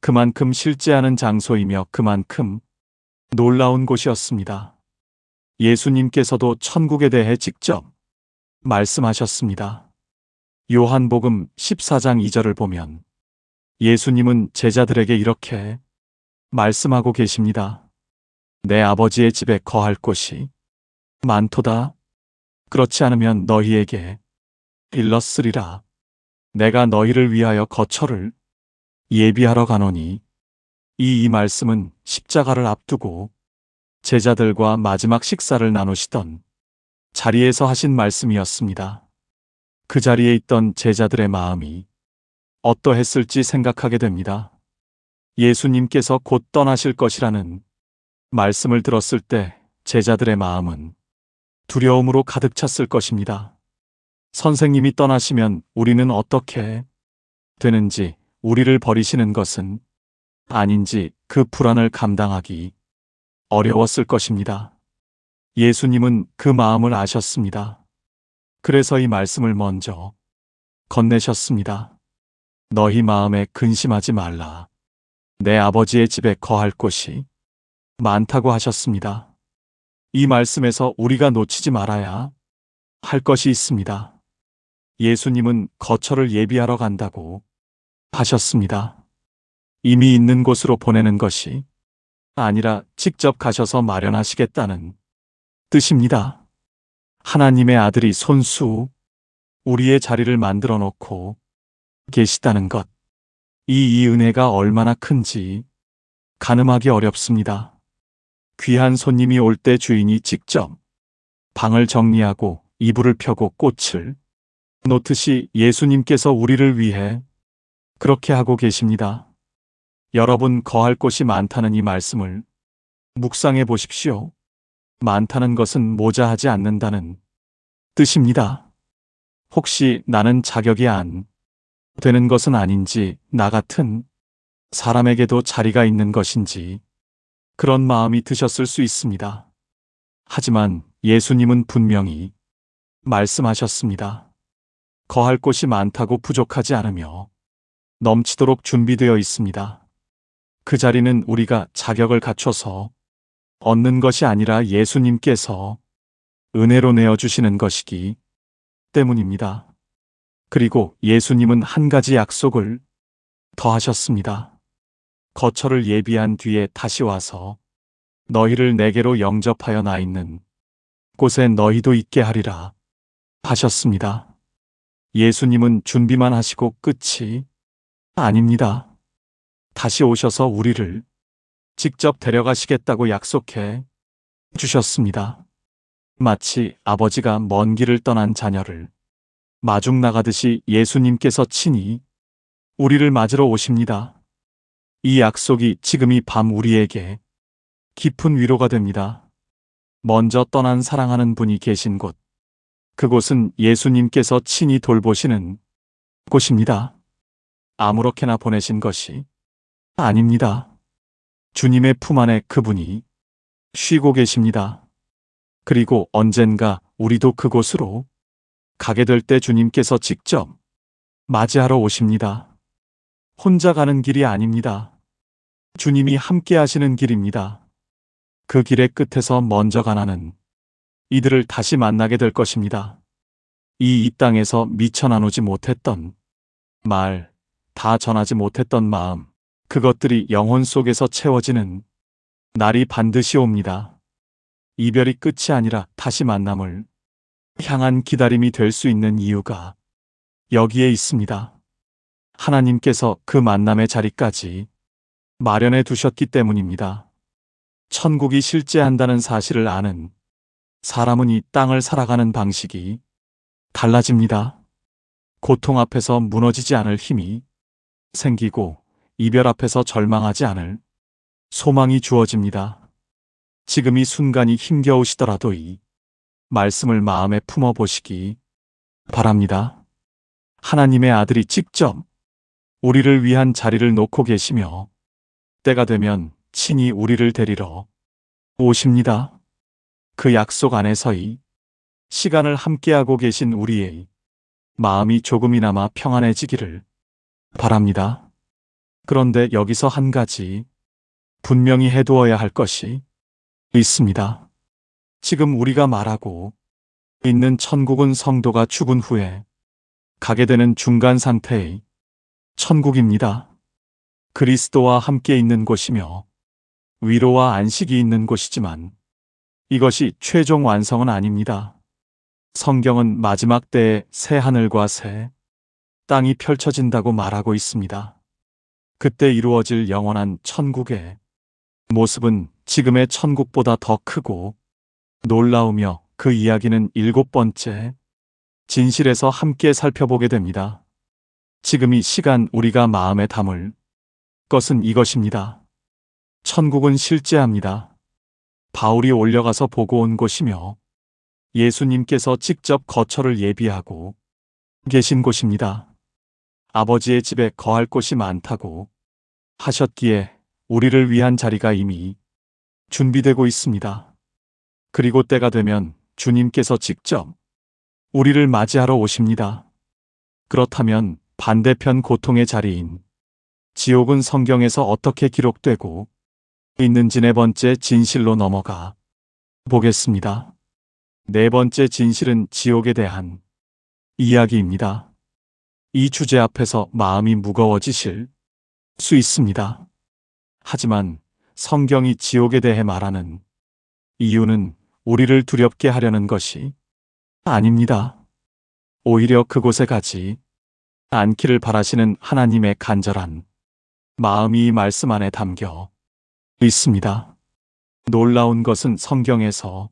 A: 그만큼 실제하는 장소이며 그만큼 놀라운 곳이었습니다. 예수님께서도 천국에 대해 직접 말씀하셨습니다. 요한복음 14장 2절을 보면 예수님은 제자들에게 이렇게 말씀하고 계십니다. 내 아버지의 집에 거할 곳이 많도다. 그렇지 않으면 너희에게 일렀으리라. 내가 너희를 위하여 거처를 예비하러 가노니. 이 말씀은 십자가를 앞두고 제자들과 마지막 식사를 나누시던 자리에서 하신 말씀이었습니다. 그 자리에 있던 제자들의 마음이 어떠했을지 생각하게 됩니다. 예수님께서 곧 떠나실 것이라는 말씀을 들었을 때 제자들의 마음은 두려움으로 가득 찼을 것입니다. 선생님이 떠나시면 우리는 어떻게 되는지, 우리를 버리시는 것은 아닌지 그 불안을 감당하기 어려웠을 것입니다. 예수님은 그 마음을 아셨습니다. 그래서 이 말씀을 먼저 건네셨습니다. 너희 마음에 근심하지 말라. 내 아버지의 집에 거할 곳이 많다고 하셨습니다. 이 말씀에서 우리가 놓치지 말아야 할 것이 있습니다. 예수님은 거처를 예비하러 간다고 하셨습니다. 이미 있는 곳으로 보내는 것이 아니라 직접 가셔서 마련하시겠다는 뜻입니다. 하나님의 아들이 손수 우리의 자리를 만들어 놓고 계시다는 것. 이 은혜가 얼마나 큰지 가늠하기 어렵습니다. 귀한 손님이 올 때 주인이 직접 방을 정리하고 이불을 펴고 꽃을 놓듯이 예수님께서 우리를 위해 그렇게 하고 계십니다. 여러분 거할 곳이 많다는 이 말씀을 묵상해 보십시오. 많다는 것은 모자하지 않는다는 뜻입니다. 혹시 나는 자격이 안 되는 것은 아닌지, 나 같은 사람에게도 자리가 있는 것인지 그런 마음이 드셨을 수 있습니다. 하지만 예수님은 분명히 말씀하셨습니다. 거할 곳이 많다고 부족하지 않으며 넘치도록 준비되어 있습니다. 그 자리는 우리가 자격을 갖춰서 얻는 것이 아니라 예수님께서 은혜로 내어주시는 것이기 때문입니다. 그리고 예수님은 한 가지 약속을 더 하셨습니다. 거처를 예비한 뒤에 다시 와서 너희를 내게로 영접하여 나 있는 곳에 너희도 있게 하리라 하셨습니다. 예수님은 준비만 하시고 끝이 아닙니다. 다시 오셔서 우리를 직접 데려가시겠다고 약속해 주셨습니다. 마치 아버지가 먼 길을 떠난 자녀를 마중 나가듯이 예수님께서 친히 우리를 맞으러 오십니다. 이 약속이 지금 이 밤 우리에게 깊은 위로가 됩니다. 먼저 떠난 사랑하는 분이 계신 곳, 그곳은 예수님께서 친히 돌보시는 곳입니다. 아무렇게나 보내신 것이 아닙니다. 주님의 품 안에 그분이 쉬고 계십니다. 그리고 언젠가 우리도 그곳으로 가게 될 때 주님께서 직접 맞이하러 오십니다. 혼자 가는 길이 아닙니다. 주님이 함께 하시는 길입니다. 그 길의 끝에서 먼저 가나는 이들을 다시 만나게 될 것입니다. 이 땅에서 미처 나누지 못했던 말, 다 전하지 못했던 마음, 그것들이 영혼 속에서 채워지는 날이 반드시 옵니다. 이별이 끝이 아니라 다시 만남을 향한 기다림이 될 수 있는 이유가 여기에 있습니다. 하나님께서 그 만남의 자리까지 마련해 두셨기 때문입니다. 천국이 실제한다는 사실을 아는 사람은 이 땅을 살아가는 방식이 달라집니다. 고통 앞에서 무너지지 않을 힘이 생기고 이별 앞에서 절망하지 않을 소망이 주어집니다. 지금 이 순간이 힘겨우시더라도 이 말씀을 마음에 품어 보시기 바랍니다. 하나님의 아들이 직접 우리를 위한 자리를 놓고 계시며 때가 되면 친히 우리를 데리러 오십니다. 그 약속 안에서 이 시간을 함께하고 계신 우리의 마음이 조금이나마 평안해지기를 바랍니다. 그런데 여기서 한 가지 분명히 해두어야 할 것이 있습니다. 지금 우리가 말하고 있는 천국은 성도가 죽은 후에 가게 되는 중간 상태의 천국입니다. 그리스도와 함께 있는 곳이며 위로와 안식이 있는 곳이지만 이것이 최종 완성은 아닙니다. 성경은 마지막 때에 새 하늘과 새 땅이 펼쳐진다고 말하고 있습니다. 그때 이루어질 영원한 천국의 모습은 지금의 천국보다 더 크고 놀라우며 그 이야기는 7번째 진실에서 함께 살펴보게 됩니다. 지금 이 시간 우리가 마음에 담을 것은 이것입니다. 천국은 실제합니다. 바울이 올려가서 보고 온 곳이며 예수님께서 직접 거처를 예비하고 계신 곳입니다. 아버지의 집에 거할 곳이 많다고 하셨기에 우리를 위한 자리가 이미 준비되고 있습니다. 그리고 때가 되면 주님께서 직접 우리를 맞이하러 오십니다. 그렇다면 반대편 고통의 자리인 지옥은 성경에서 어떻게 기록되고 있는지 네 번째 진실로 넘어가 보겠습니다. 네 번째 진실은 지옥에 대한 이야기입니다. 이 주제 앞에서 마음이 무거워지실 수 있습니다. 하지만 성경이 지옥에 대해 말하는 이유는 우리를 두렵게 하려는 것이 아닙니다. 오히려 그곳에 가지 않기를 바라시는 하나님의 간절한 마음이 이 말씀 안에 담겨 있습니다. 놀라운 것은 성경에서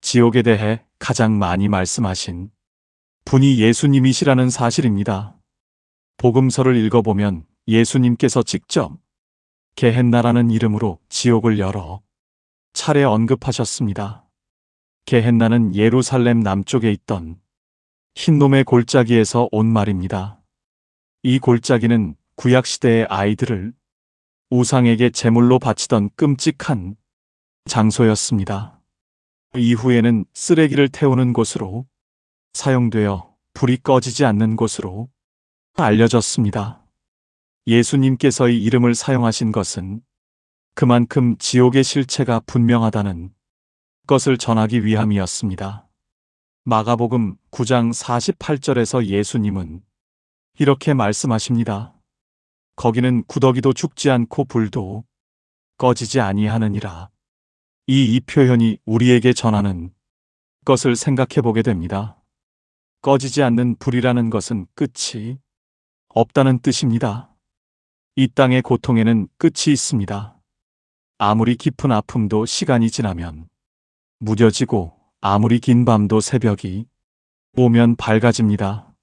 A: 지옥에 대해 가장 많이 말씀하신 분이 예수님이시라는 사실입니다. 복음서를 읽어보면 예수님께서 직접 게헨나라는 이름으로 지옥을 여러 차례 언급하셨습니다. 게헨나는 예루살렘 남쪽에 있던 흰놈의 골짜기에서 온 말입니다. 이 골짜기는 구약시대의 아이들을 우상에게 제물로 바치던 끔찍한 장소였습니다. 이후에는 쓰레기를 태우는 곳으로 사용되어 불이 꺼지지 않는 곳으로 알려졌습니다. 예수님께서 이 이름을 사용하신 것은 그만큼 지옥의 실체가 분명하다는 것을 전하기 위함이었습니다. 마가복음 9장 48절에서 예수님은 이렇게 말씀하십니다. 거기는 구더기도 죽지 않고 불도 꺼지지 아니하느니라. 이 표현이 우리에게 전하는 것을 생각해 보게 됩니다. 꺼지지 않는 불이라는 것은 끝이 없다는 뜻입니다. 이 땅의 고통에는 끝이 있습니다. 아무리 깊은 아픔도 시간이 지나면 무뎌지고 아무리 긴 밤도 새벽이 오면 밝아집니다.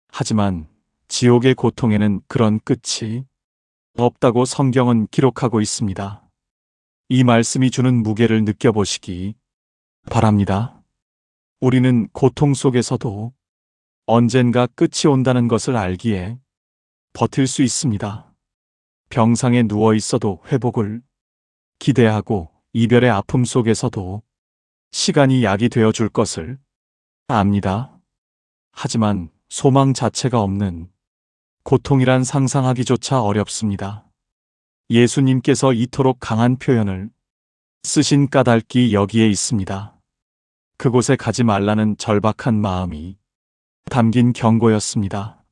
A: 하지만 지옥의 고통에는 그런 끝이 없다고 성경은 기록하고 있습니다. 이 말씀이 주는 무게를 느껴보시기 바랍니다. 우리는 고통 속에서도 언젠가 끝이 온다는 것을 알기에 버틸 수 있습니다. 병상에 누워 있어도 회복을 기대하고 이별의 아픔 속에서도 시간이 약이 되어 줄 것을 압니다. 하지만 소망 자체가 없는 고통이란 상상하기조차 어렵습니다. 예수님께서 이토록 강한 표현을 쓰신 까닭이 여기에 있습니다. 그곳에 가지 말라는 절박한 마음이 담긴 경고였습니다.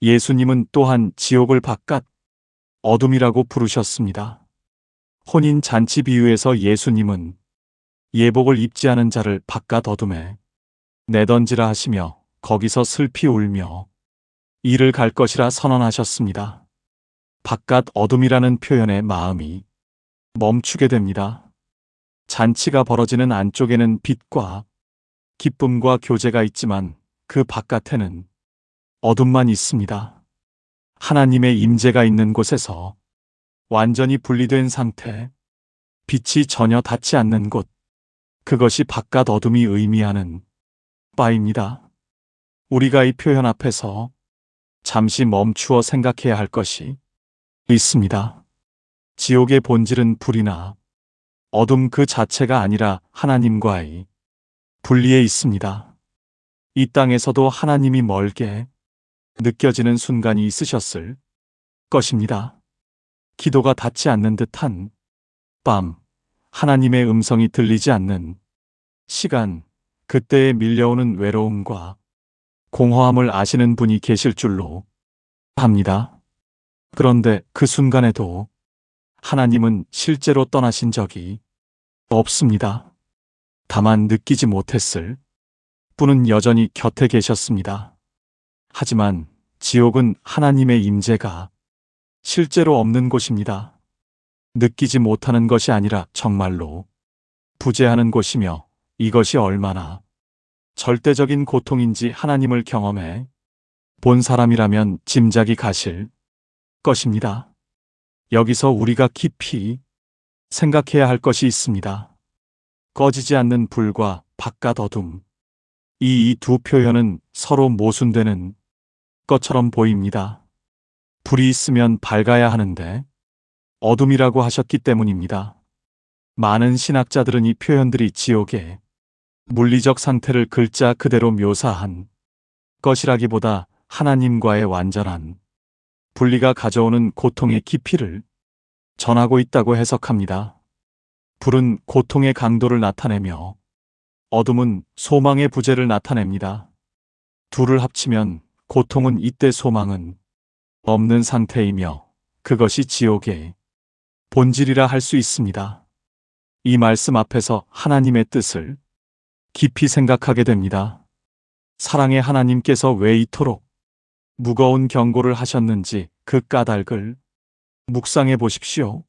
A: 예수님은 또한 지옥을 바깥 어둠이라고 부르셨습니다. 혼인 잔치 비유에서 예수님은 예복을 입지 않은 자를 바깥 어둠에 내던지라 하시며 거기서 슬피 울며 이를 갈 것이라 선언하셨습니다. 바깥 어둠이라는 표현에 마음이 멈추게 됩니다. 잔치가 벌어지는 안쪽에는 빛과 기쁨과 교제가 있지만 그 바깥에는 어둠만 있습니다. 하나님의 임재가 있는 곳에서 완전히 분리된 상태, 빛이 전혀 닿지 않는 곳, 그것이 바깥 어둠이 의미하는 바입니다. 우리가 이 표현 앞에서 잠시 멈추어 생각해야 할 것이 있습니다. 지옥의 본질은 불이나 어둠 그 자체가 아니라 하나님과의 분리에 있습니다. 이 땅에서도 하나님이 멀게 느껴지는 순간이 있으셨을 것입니다. 기도가 닿지 않는 듯한 밤, 하나님의 음성이 들리지 않는 시간, 그때에 밀려오는 외로움과 공허함을 아시는 분이 계실 줄로 압니다. 그런데 그 순간에도 하나님은 실제로 떠나신 적이 없습니다. 다만 느끼지 못했을 뿐은 여전히 곁에 계셨습니다. 하지만 지옥은 하나님의 임재가 실제로 없는 곳입니다. 느끼지 못하는 것이 아니라 정말로 부재하는 곳이며 이것이 얼마나 절대적인 고통인지 하나님을 경험해 본 사람이라면 짐작이 가실 것입니다. 여기서 우리가 깊이 생각해야 할 것이 있습니다. 꺼지지 않는 불과 바깥 어둠. 이 두 표현은 서로 모순되는 것처럼 보입니다. 불이 있으면 밝아야 하는데 어둠이라고 하셨기 때문입니다. 많은 신학자들은 이 표현들이 지옥의 물리적 상태를 글자 그대로 묘사한 것이라기보다 하나님과의 완전한 분리가 가져오는 고통의 깊이를 전하고 있다고 해석합니다. 불은 고통의 강도를 나타내며 어둠은 소망의 부재를 나타냅니다. 둘을 합치면 고통은 이때 소망은 없는 상태이며 그것이 지옥의 본질이라 할 수 있습니다. 이 말씀 앞에서 하나님의 뜻을 깊이 생각하게 됩니다. 사랑의 하나님께서 왜 이토록 무거운 경고를 하셨는지 그 까닭을 묵상해 보십시오.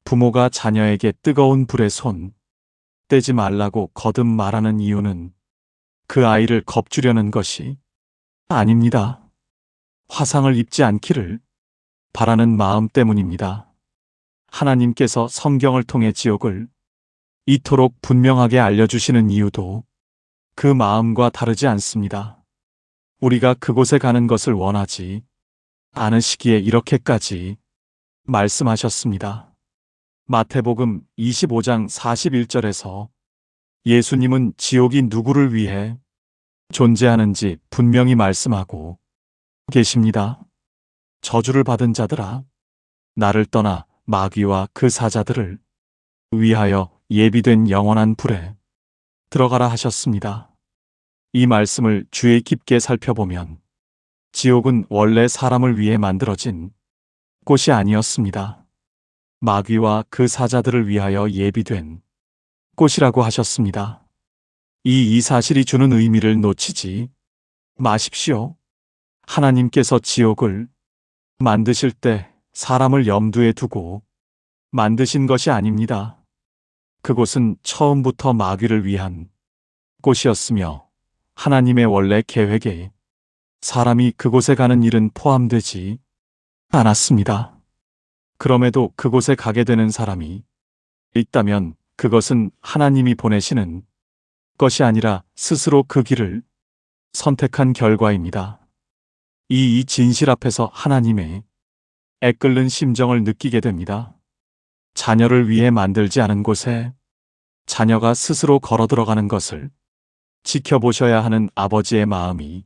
A: 부모가 자녀에게 뜨거운 불에 손 떼지 말라고 거듭 말하는 이유는 그 아이를 겁주려는 것이 아닙니다. 화상을 입지 않기를 바라는 마음 때문입니다. 하나님께서 성경을 통해 지옥을 이토록 분명하게 알려주시는 이유도 그 마음과 다르지 않습니다. 우리가 그곳에 가는 것을 원하지 않으시기에 이렇게까지 말씀하셨습니다. 마태복음 25장 41절에서 예수님은 지옥이 누구를 위해 존재하는지 분명히 말씀하고 계십니다. 저주를 받은 자들아, 나를 떠나 마귀와 그 사자들을 위하여 예비된 영원한 불에 들어가라 하셨습니다. 이 말씀을 주의 깊게 살펴보면 지옥은 원래 사람을 위해 만들어진 곳이 아니었습니다. 마귀와 그 사자들을 위하여 예비된 곳이라고 하셨습니다. 이 사실이 주는 의미를 놓치지 마십시오. 하나님께서 지옥을 만드실 때 사람을 염두에 두고 만드신 것이 아닙니다. 그곳은 처음부터 마귀를 위한 곳이었으며 하나님의 원래 계획에 사람이 그곳에 가는 일은 포함되지 않았습니다. 그럼에도 그곳에 가게 되는 사람이 있다면 그것은 하나님이 보내시는 것이 아니라 스스로 그 길을 선택한 결과입니다. 이 진실 앞에서 하나님의 애끓는 심정을 느끼게 됩니다. 자녀를 위해 만들지 않은 곳에 자녀가 스스로 걸어 들어가는 것을 지켜보셔야 하는 아버지의 마음이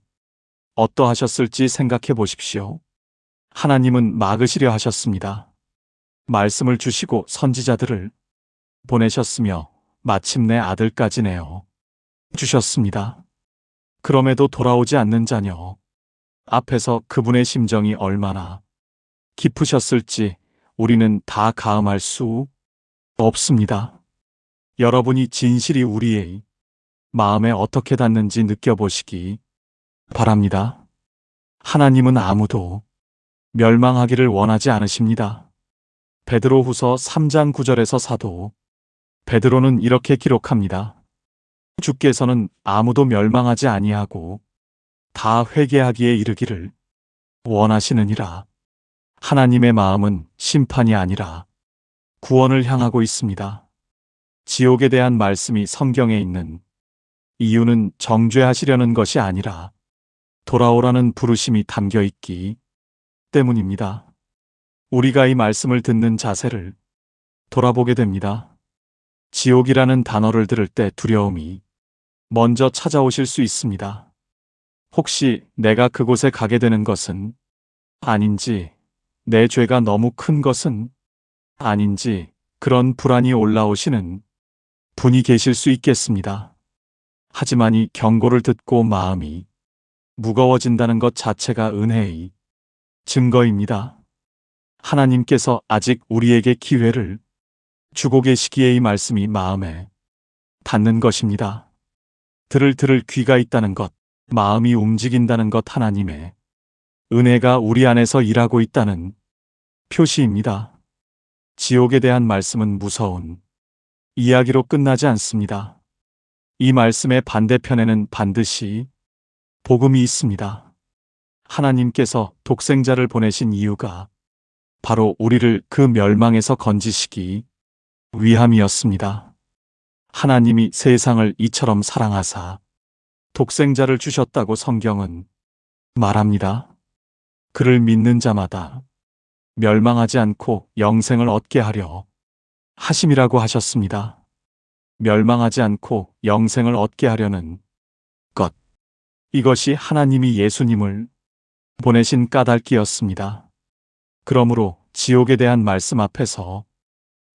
A: 어떠하셨을지 생각해 보십시오. 하나님은 막으시려 하셨습니다. 말씀을 주시고 선지자들을 보내셨으며 마침내 아들까지 내어 주셨습니다. 그럼에도 돌아오지 않는 자녀 앞에서 그분의 심정이 얼마나 깊으셨을지 우리는 다 가늠할 수 없습니다. 여러분이 진실이 우리의 마음에 어떻게 닿는지 느껴보시기 바랍니다. 하나님은 아무도 멸망하기를 원하지 않으십니다. 베드로후서 3장 9절에서 사도 베드로는 이렇게 기록합니다. 주께서는 아무도 멸망하지 아니하고 다 회개하기에 이르기를 원하시느니라. 하나님의 마음은 심판이 아니라 구원을 향하고 있습니다. 지옥에 대한 말씀이 성경에 있는 이유는 정죄하시려는 것이 아니라 돌아오라는 부르심이 담겨 있기 때문입니다. 우리가 이 말씀을 듣는 자세를 돌아보게 됩니다. 지옥이라는 단어를 들을 때 두려움이 먼저 찾아오실 수 있습니다. 혹시 내가 그곳에 가게 되는 것은 아닌지, 내 죄가 너무 큰 것은 아닌지 그런 불안이 올라오시는 분이 계실 수 있겠습니다. 하지만 이 경고를 듣고 마음이 무거워진다는 것 자체가 은혜의 증거입니다. 하나님께서 아직 우리에게 기회를 주고 계시기에 이 말씀이 마음에 닿는 것입니다. 들을 귀가 있다는 것, 마음이 움직인다는 것, 하나님의 은혜가 우리 안에서 일하고 있다는 표시입니다. 지옥에 대한 말씀은 무서운 이야기로 끝나지 않습니다. 이 말씀의 반대편에는 반드시 복음이 있습니다. 하나님께서 독생자를 보내신 이유가 바로 우리를 그 멸망에서 건지시기 위함이었습니다. 하나님이 세상을 이처럼 사랑하사 독생자를 주셨다고 성경은 말합니다. 그를 믿는 자마다 멸망하지 않고 영생을 얻게 하려 하심이라고 하셨습니다. 멸망하지 않고 영생을 얻게 하려는 것. 이것이 하나님이 예수님을 보내신 까닭이었습니다. 그러므로 지옥에 대한 말씀 앞에서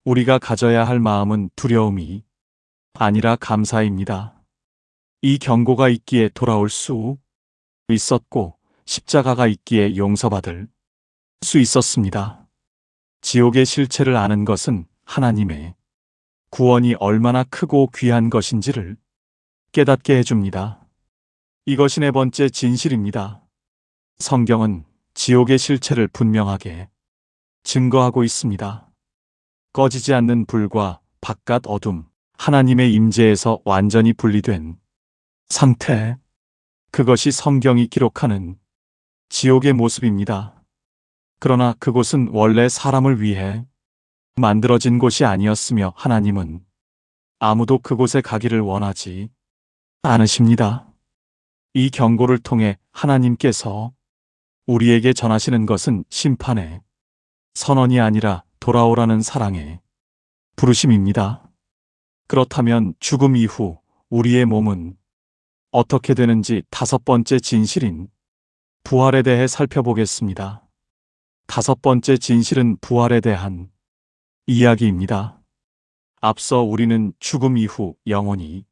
A: 우리가 가져야 할 마음은 두려움이 아니라 감사입니다. 이 경고가 있기에 돌아올 수 있었고 십자가가 있기에 용서받을 수 있었습니다. 지옥의 실체를 아는 것은 하나님의 구원이 얼마나 크고 귀한 것인지를 깨닫게 해줍니다. 이것이 네 번째 진실입니다. 성경은 지옥의 실체를 분명하게 증거하고 있습니다. 꺼지지 않는 불과 바깥 어둠, 하나님의 임재에서 완전히 분리된 상태. 그것이 성경이 기록하는 지옥의 모습입니다. 그러나 그곳은 원래 사람을 위해 만들어진 곳이 아니었으며 하나님은 아무도 그곳에 가기를 원하지 않으십니다. 이 경고를 통해 하나님께서 우리에게 전하시는 것은 심판의 선언이 아니라 돌아오라는 사랑의 부르심입니다. 그렇다면 죽음 이후 우리의 몸은 어떻게 되는지 다섯 번째 진실인 부활에 대해 살펴보겠습니다. 다섯 번째 진실은 부활에 대한 이야기입니다. 앞서 우리는 죽음 이후 영혼이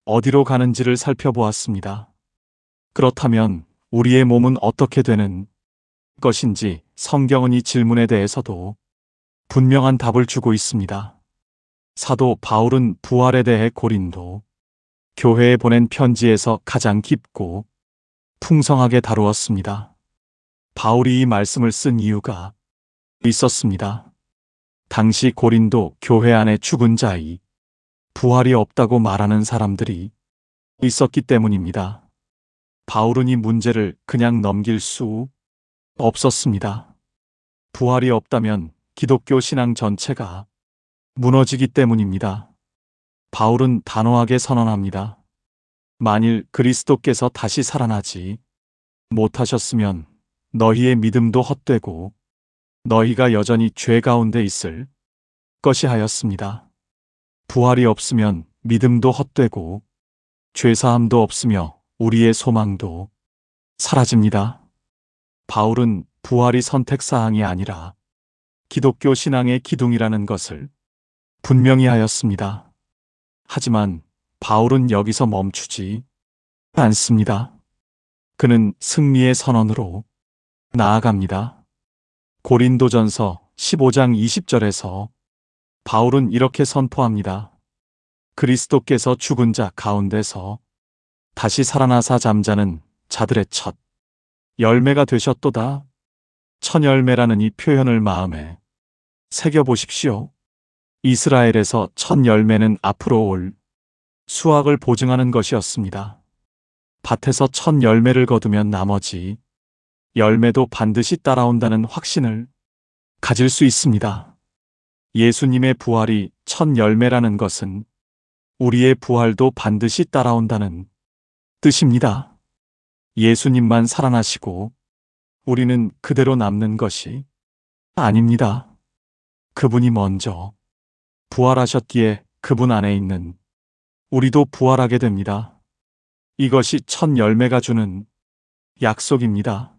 A: 어디로 가는지를 살펴보았습니다. 그렇다면 우리의 몸은 어떻게 되는 것인지 성경은 이 질문에 대해서도 분명한 답을 주고 있습니다. 사도 바울은 부활에 대해 고린도 교회에 보낸 편지에서 가장 깊고 풍성하게 다루었습니다. 바울이 이 말씀을 쓴 이유가 있었습니다. 당시 고린도 교회 안에 죽은 자의 부활이 없다고 말하는 사람들이 있었기 때문입니다. 바울은 이 문제를 그냥 넘길 수 없었습니다. 부활이 없다면 기독교 신앙 전체가 무너지기 때문입니다. 바울은 단호하게 선언합니다. 만일 그리스도께서 다시 살아나지 못하셨으면 너희의 믿음도 헛되고 너희가 여전히 죄 가운데 있을 것이 하였습니다. 부활이 없으면 믿음도 헛되고 죄사함도 없으며 우리의 소망도 사라집니다. 바울은 부활이 선택사항이 아니라 기독교 신앙의 기둥이라는 것을 분명히 하였습니다. 하지만 바울은 여기서 멈추지 않습니다. 그는 승리의 선언으로 나아갑니다. 고린도전서 15장 20절에서 바울은 이렇게 선포합니다. 그리스도께서 죽은 자 가운데서 다시 살아나사 잠자는 자들의 첫 열매가 되셨도다. 첫 열매라는 이 표현을 마음에 새겨보십시오. 이스라엘에서 첫 열매는 앞으로 올 수확을 보증하는 것이었습니다. 밭에서 첫 열매를 거두면 나머지 열매도 반드시 따라온다는 확신을 가질 수 있습니다. 예수님의 부활이 첫 열매라는 것은 우리의 부활도 반드시 따라온다는 뜻입니다. 예수님만 살아나시고 우리는 그대로 남는 것이 아닙니다. 그분이 먼저 부활하셨기에 그분 안에 있는 우리도 부활하게 됩니다. 이것이 첫 열매가 주는 약속입니다.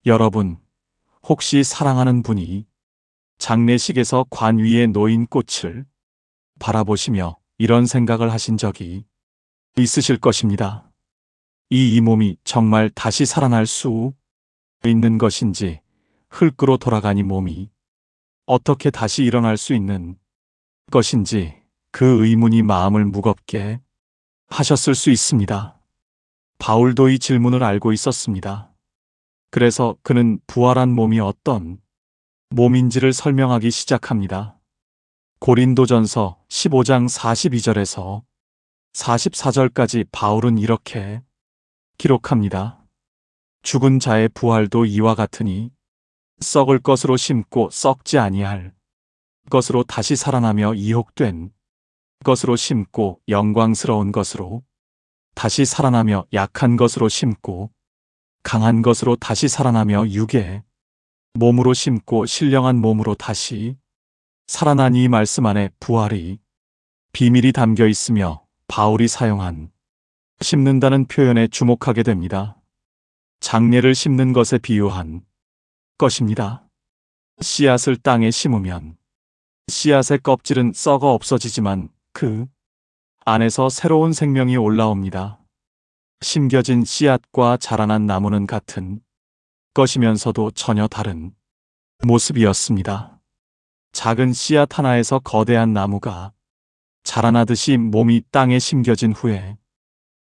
A: 여러분, 혹시 사랑하는 분이 장례식에서 관 위에 놓인 꽃을 바라보시며 이런 생각을 하신 적이 있으실 것입니다. 이 몸이 정말 다시 살아날 수 있는 것인지, 흙으로 돌아가니 몸이 어떻게 다시 일어날 수 있는 것인지 그 의문이 마음을 무겁게 하셨을 수 있습니다. 바울도 이 질문을 알고 있었습니다. 그래서 그는 부활한 몸이 어떤 몸인지를 설명하기 시작합니다. 고린도전서 15장 42절에서 44절까지 바울은 이렇게 기록합니다. 죽은 자의 부활도 이와 같으니 썩을 것으로 심고 썩지 아니할 것으로 다시 살아나며 이혹된 것으로 심고 영광스러운 것으로 다시 살아나며 약한 것으로 심고 강한 것으로 다시 살아나며 육의 몸으로 심고 신령한 몸으로 다시 살아나니 이 말씀 안에 부활이 비밀이 담겨 있으며 바울이 사용한 심는다는 표현에 주목하게 됩니다. 장례를 심는 것에 비유한 것입니다. 씨앗을 땅에 심으면 씨앗의 껍질은 썩어 없어지지만 그 안에서 새로운 생명이 올라옵니다. 심겨진 씨앗과 자라난 나무는 같은 것이면서도 전혀 다른 모습이었습니다. 작은 씨앗 하나에서 거대한 나무가 자라나듯이 몸이 땅에 심겨진 후에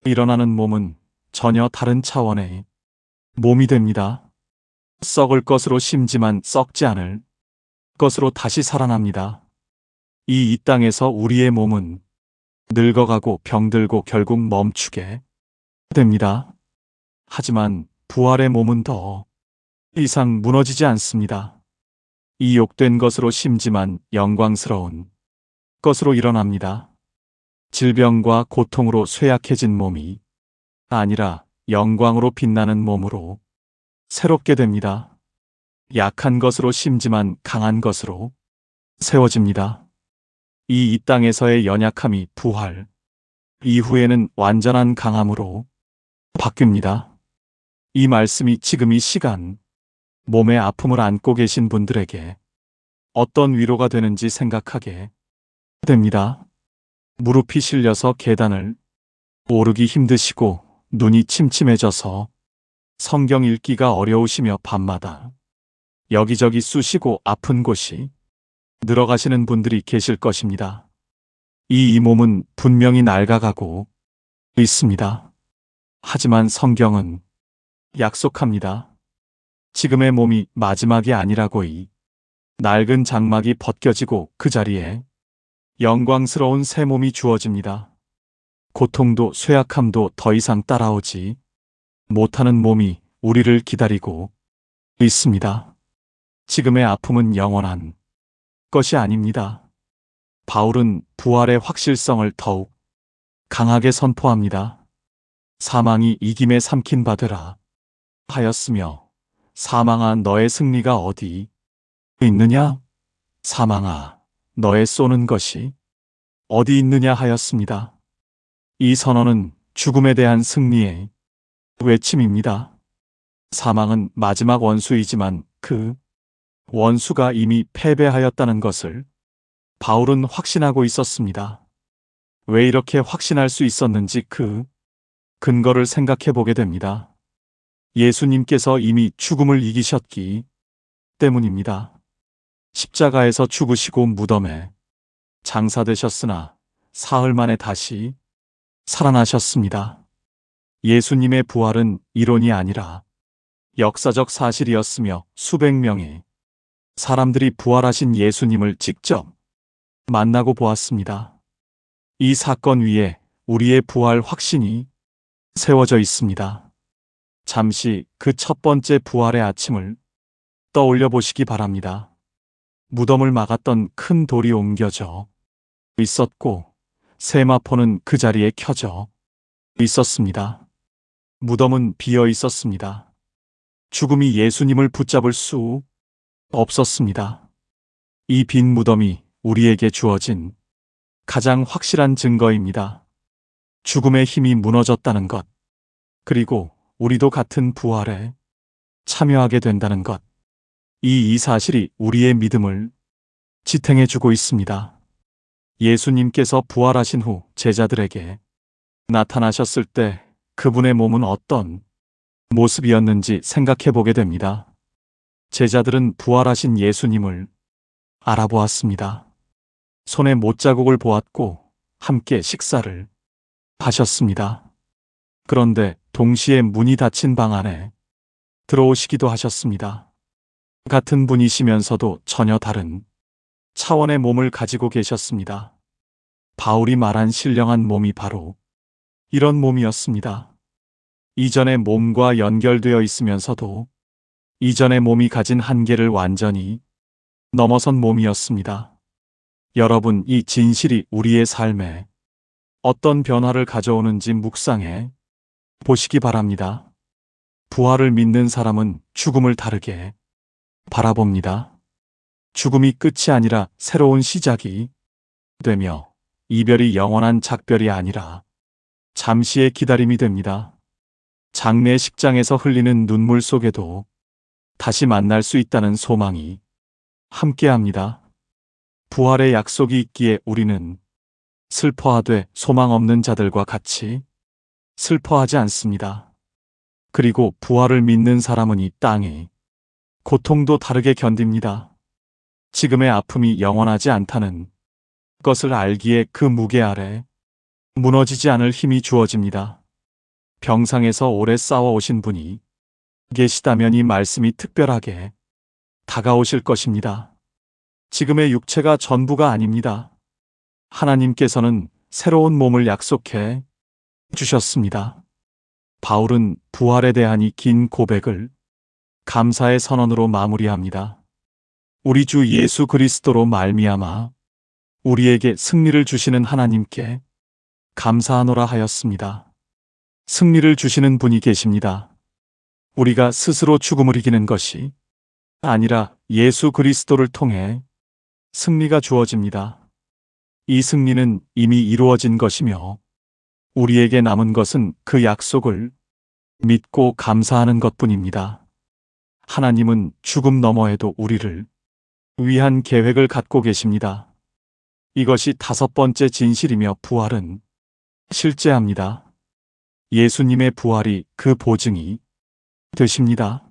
A: 일어나는 몸은 전혀 다른 차원의 몸이 됩니다. 썩을 것으로 심지만 썩지 않을 것으로 다시 살아납니다. 이 땅에서 우리의 몸은 늙어가고 병들고 결국 멈추게 됩니다. 하지만 부활의 몸은 더 이상 무너지지 않습니다. 이 욕된 것으로 심지만 영광스러운 것으로 일어납니다. 질병과 고통으로 쇠약해진 몸이 아니라 영광으로 빛나는 몸으로 새롭게 됩니다. 약한 것으로 심지만 강한 것으로 세워집니다. 이 땅에서의 연약함이 부활 이후에는 완전한 강함으로 바뀝니다. 이 말씀이 지금 이 시간 몸의 아픔을 안고 계신 분들에게 어떤 위로가 되는지 생각하게 됩니다. 무릎이 실려서 계단을 오르기 힘드시고 눈이 침침해져서 성경 읽기가 어려우시며 밤마다 여기저기 쑤시고 아픈 곳이 늘어가시는 분들이 계실 것입니다. 이 몸은 분명히 낡아가고 있습니다. 하지만 성경은 약속합니다. 지금의 몸이 마지막이 아니라고. 이 낡은 장막이 벗겨지고 그 자리에 영광스러운 새 몸이 주어집니다. 고통도 쇠약함도 더 이상 따라오지 못하는 몸이 우리를 기다리고 있습니다. 지금의 아픔은 영원한 것이 아닙니다. 바울은 부활의 확실성을 더욱 강하게 선포합니다. 사망이 이김에 삼킨 바 되라 하였으며 사망아 너의 승리가 어디 있느냐? 사망아 너의 쏘는 것이 어디 있느냐 하였습니다. 이 선언은 죽음에 대한 승리의 외침입니다. 사망은 마지막 원수이지만 그 원수가 이미 패배하였다는 것을 바울은 확신하고 있었습니다. 왜 이렇게 확신할 수 있었는지 그 근거를 생각해 보게 됩니다. 예수님께서 이미 죽음을 이기셨기 때문입니다. 십자가에서 죽으시고 무덤에 장사되셨으나 사흘 만에 다시 살아나셨습니다. 예수님의 부활은 이론이 아니라 역사적 사실이었으며 수백 명의 사람들이 부활하신 예수님을 직접 만나고 보았습니다. 이 사건 위에 우리의 부활 확신이 세워져 있습니다. 잠시 그 첫 번째 부활의 아침을 떠올려 보시기 바랍니다. 무덤을 막았던 큰 돌이 옮겨져 있었고 세마포는 그 자리에 켜져 있었습니다. 무덤은 비어 있었습니다. 죽음이 예수님을 붙잡을 수 없었습니다. 이 빈 무덤이 우리에게 주어진 가장 확실한 증거입니다. 죽음의 힘이 무너졌다는 것, 그리고 우리도 같은 부활에 참여하게 된다는 것. 이 사실이 우리의 믿음을 지탱해 주고 있습니다. 예수님께서 부활하신 후 제자들에게 나타나셨을 때 그분의 몸은 어떤 모습이었는지 생각해 보게 됩니다. 제자들은 부활하신 예수님을 알아보았습니다. 손에 못자국을 보았고 함께 식사를 하셨습니다. 그런데 동시에 문이 닫힌 방 안에 들어오시기도 하셨습니다. 같은 분이시면서도 전혀 다른 차원의 몸을 가지고 계셨습니다. 바울이 말한 신령한 몸이 바로 이런 몸이었습니다. 이전의 몸과 연결되어 있으면서도 이전의 몸이 가진 한계를 완전히 넘어선 몸이었습니다. 여러분, 이 진실이 우리의 삶에 어떤 변화를 가져오는지 묵상해 보시기 바랍니다. 부활을 믿는 사람은 죽음을 다르게 바라봅니다. 죽음이 끝이 아니라 새로운 시작이 되며 이별이 영원한 작별이 아니라 잠시의 기다림이 됩니다. 장례식장에서 흘리는 눈물 속에도 다시 만날 수 있다는 소망이 함께합니다. 부활의 약속이 있기에 우리는 슬퍼하되 소망 없는 자들과 같이 슬퍼하지 않습니다. 그리고 부활을 믿는 사람은 이 땅의 고통도 다르게 견딥니다. 지금의 아픔이 영원하지 않다는 것을 알기에 그 무게 아래 무너지지 않을 힘이 주어집니다. 병상에서 오래 싸워오신 분이 계시다면 이 말씀이 특별하게 다가오실 것입니다. 지금의 육체가 전부가 아닙니다. 하나님께서는 새로운 몸을 약속해 주셨습니다. 바울은 부활에 대한 이 긴 고백을 감사의 선언으로 마무리합니다. 우리 주 예수 그리스도로 말미암아 우리에게 승리를 주시는 하나님께 감사하노라 하였습니다. 승리를 주시는 분이 계십니다. 우리가 스스로 죽음을 이기는 것이 아니라 예수 그리스도를 통해 승리가 주어집니다. 이 승리는 이미 이루어진 것이며 우리에게 남은 것은 그 약속을 믿고 감사하는 것뿐입니다. 하나님은 죽음 너머에도 우리를 위한 계획을 갖고 계십니다. 이것이 다섯 번째 진실이며 부활은 실제합니다. 예수님의 부활이 그 보증이 되십니다.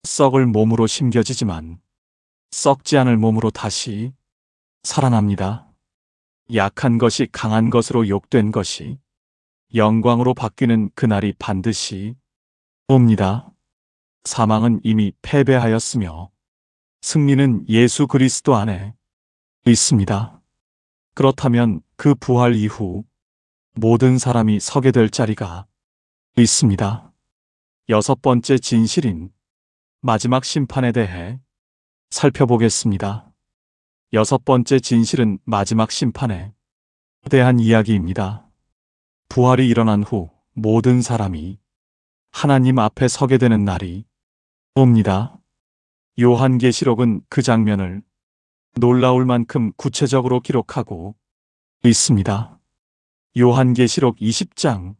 A: 썩을 몸으로 심겨지지만 썩지 않을 몸으로 다시 살아납니다. 약한 것이 강한 것으로 욕된 것이 영광으로 바뀌는 그날이 반드시 옵니다. 사망은 이미 패배하였으며 승리는 예수 그리스도 안에 있습니다. 그렇다면 그 부활 이후 모든 사람이 서게 될 자리가 있습니다. 여섯 번째 진실인 마지막 심판에 대해 살펴보겠습니다. 여섯 번째 진실은 마지막 심판에 대한 이야기입니다. 부활이 일어난 후 모든 사람이 하나님 앞에 서게 되는 날이 옵니다. 요한계시록은 그 장면을 놀라울 만큼 구체적으로 기록하고 있습니다. 요한계시록 20장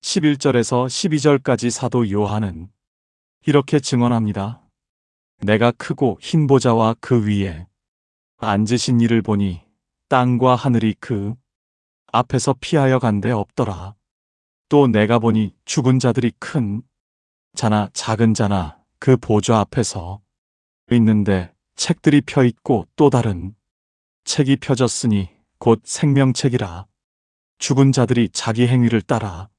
A: 11절에서 12절까지 사도 요한은 이렇게 증언합니다. 내가 크고 흰 보좌와 그 위에 앉으신 이를 보니 땅과 하늘이 그 앞에서 피하여 간데 없더라. 또 내가 보니 죽은 자들이 큰 자나 작은 자나 그 보좌 앞에서 있는데 책들이 펴 있고 또 다른 책이 펴졌으니 곧 생명책이라. 죽은 자들이 자기 행위를 따라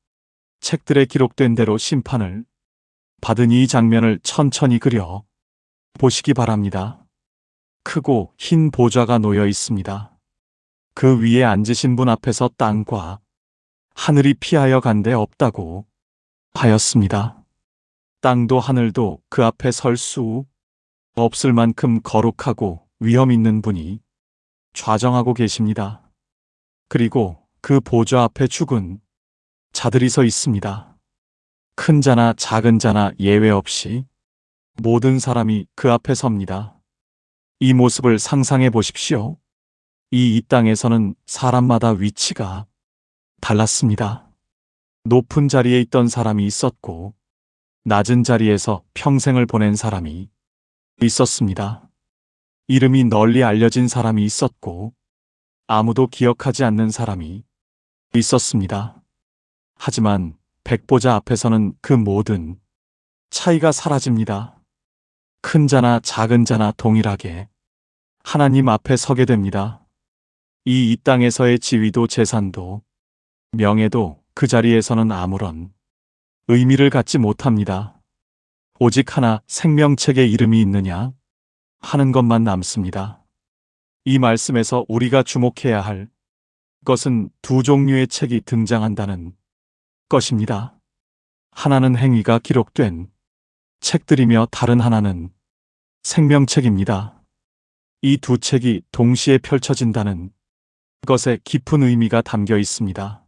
A: 책들에 기록된 대로 심판을 받은 이 장면을 천천히 그려 보시기 바랍니다. 크고 흰 보좌가 놓여 있습니다. 그 위에 앉으신 분 앞에서 땅과 하늘이 피하여 간데 없다고 하였습니다. 땅도 하늘도 그 앞에 설 수 없을 만큼 거룩하고 위험 있는 분이 좌정하고 계십니다. 그리고 그 보좌 앞에 죽은 자들이 서 있습니다. 큰 자나 작은 자나 예외 없이 모든 사람이 그 앞에 섭니다. 이 모습을 상상해 보십시오. 이 땅에서는 사람마다 위치가 달랐습니다. 높은 자리에 있던 사람이 있었고 낮은 자리에서 평생을 보낸 사람이 있었습니다. 이름이 널리 알려진 사람이 있었고 아무도 기억하지 않는 사람이 있었습니다. 하지만 백보자 앞에서는 그 모든 차이가 사라집니다. 큰 자나 작은 자나 동일하게 하나님 앞에 서게 됩니다. 이 땅에서의 지위도 재산도 명예도 그 자리에서는 아무런 의미를 갖지 못합니다. 오직 하나 생명책에 이름이 있느냐 하는 것만 남습니다. 이 말씀에서 우리가 주목해야 할 것은 두 종류의 책이 등장한다는 것입니다. 하나는 행위가 기록된 책들이며 다른 하나는 생명책입니다. 이 두 책이 동시에 펼쳐진다는 것에 깊은 의미가 담겨 있습니다.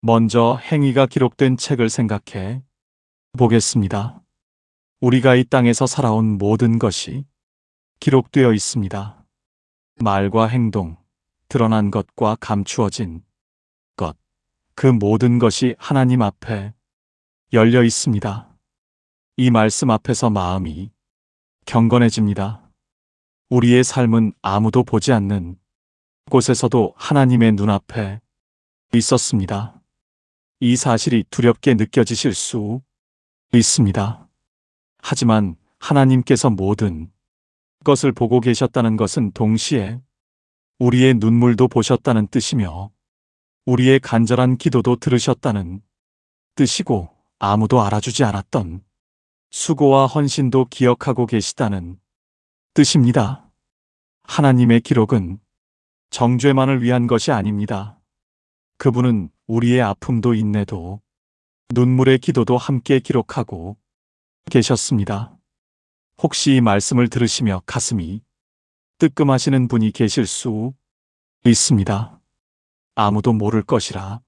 A: 먼저 행위가 기록된 책을 생각해 보겠습니다. 우리가 이 땅에서 살아온 모든 것이 기록되어 있습니다. 말과 행동, 드러난 것과 감추어진 것, 그 모든 것이 하나님 앞에 열려 있습니다. 이 말씀 앞에서 마음이 경건해집니다. 우리의 삶은 아무도 보지 않는 곳에서도 하나님의 눈앞에 있었습니다. 이 사실이 두렵게 느껴지실 수 있습니다. 하지만 하나님께서 모든 것을 보고 계셨다는 것은 동시에 우리의 눈물도 보셨다는 뜻이며 우리의 간절한 기도도 들으셨다는 뜻이고 아무도 알아주지 않았던 수고와 헌신도 기억하고 계시다는 뜻입니다. 하나님의 기록은 정죄만을 위한 것이 아닙니다. 그분은 우리의 아픔도 인내도 눈물의 기도도 함께 기록하고 계셨습니다. 혹시 이 말씀을 들으시며 가슴이 뜨끔하시는 분이 계실 수 있습니다. 아무도 모를 것이라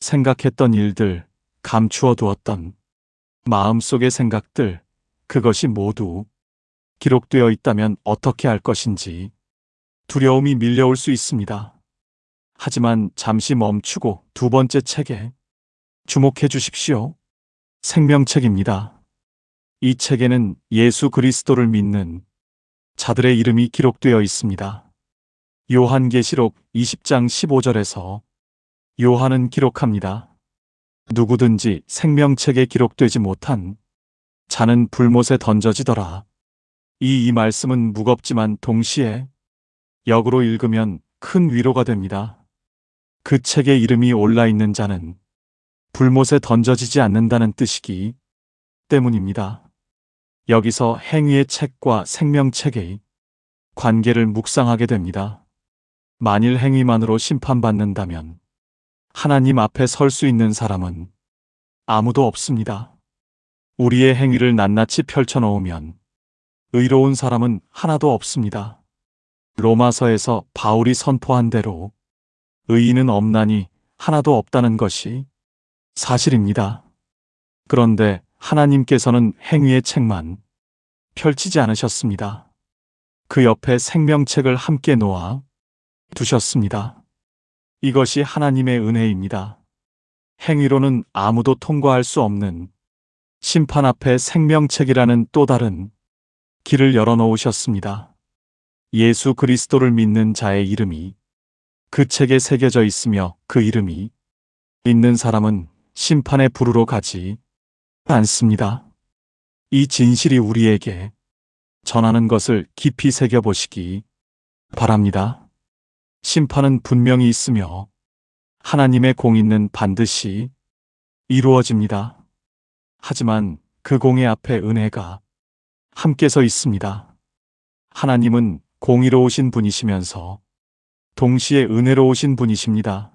A: 생각했던 일들, 감추어 두었던 마음속의 생각들, 그것이 모두 기록되어 있다면 어떻게 할 것인지 두려움이 밀려올 수 있습니다. 하지만 잠시 멈추고 두 번째 책에 주목해 주십시오. 생명책입니다. 이 책에는 예수 그리스도를 믿는 자들의 이름이 기록되어 있습니다. 요한계시록 20장 15절에서 요한은 기록합니다. 누구든지 생명책에 기록되지 못한 자는 불못에 던져지더라. 이 말씀은 무겁지만 동시에 역으로 읽으면 큰 위로가 됩니다. 그 책에 이름이 올라 있는 자는 불못에 던져지지 않는다는 뜻이기 때문입니다. 여기서 행위의 책과 생명책의 관계를 묵상하게 됩니다. 만일 행위만으로 심판받는다면 하나님 앞에 설 수 있는 사람은 아무도 없습니다. 우리의 행위를 낱낱이 펼쳐놓으면 의로운 사람은 하나도 없습니다. 로마서에서 바울이 선포한 대로 의인은 없나니 하나도 없다는 것이 사실입니다. 그런데 하나님께서는 행위의 책만 펼치지 않으셨습니다. 그 옆에 생명책을 함께 놓아 두셨습니다. 이것이 하나님의 은혜입니다. 행위로는 아무도 통과할 수 없는 심판 앞에 생명책이라는 또 다른 길을 열어놓으셨습니다. 예수 그리스도를 믿는 자의 이름이 그 책에 새겨져 있으며 그 이름이 있는 사람은 심판의 부르러 가지 않습니다. 이 진실이 우리에게 전하는 것을 깊이 새겨보시기 바랍니다. 심판은 분명히 있으며 하나님의 공의는 반드시 이루어집니다. 하지만 그 공의 앞에 은혜가 함께 서 있습니다. 하나님은 공의로우신 분이시면서 동시에 은혜로우신 분이십니다.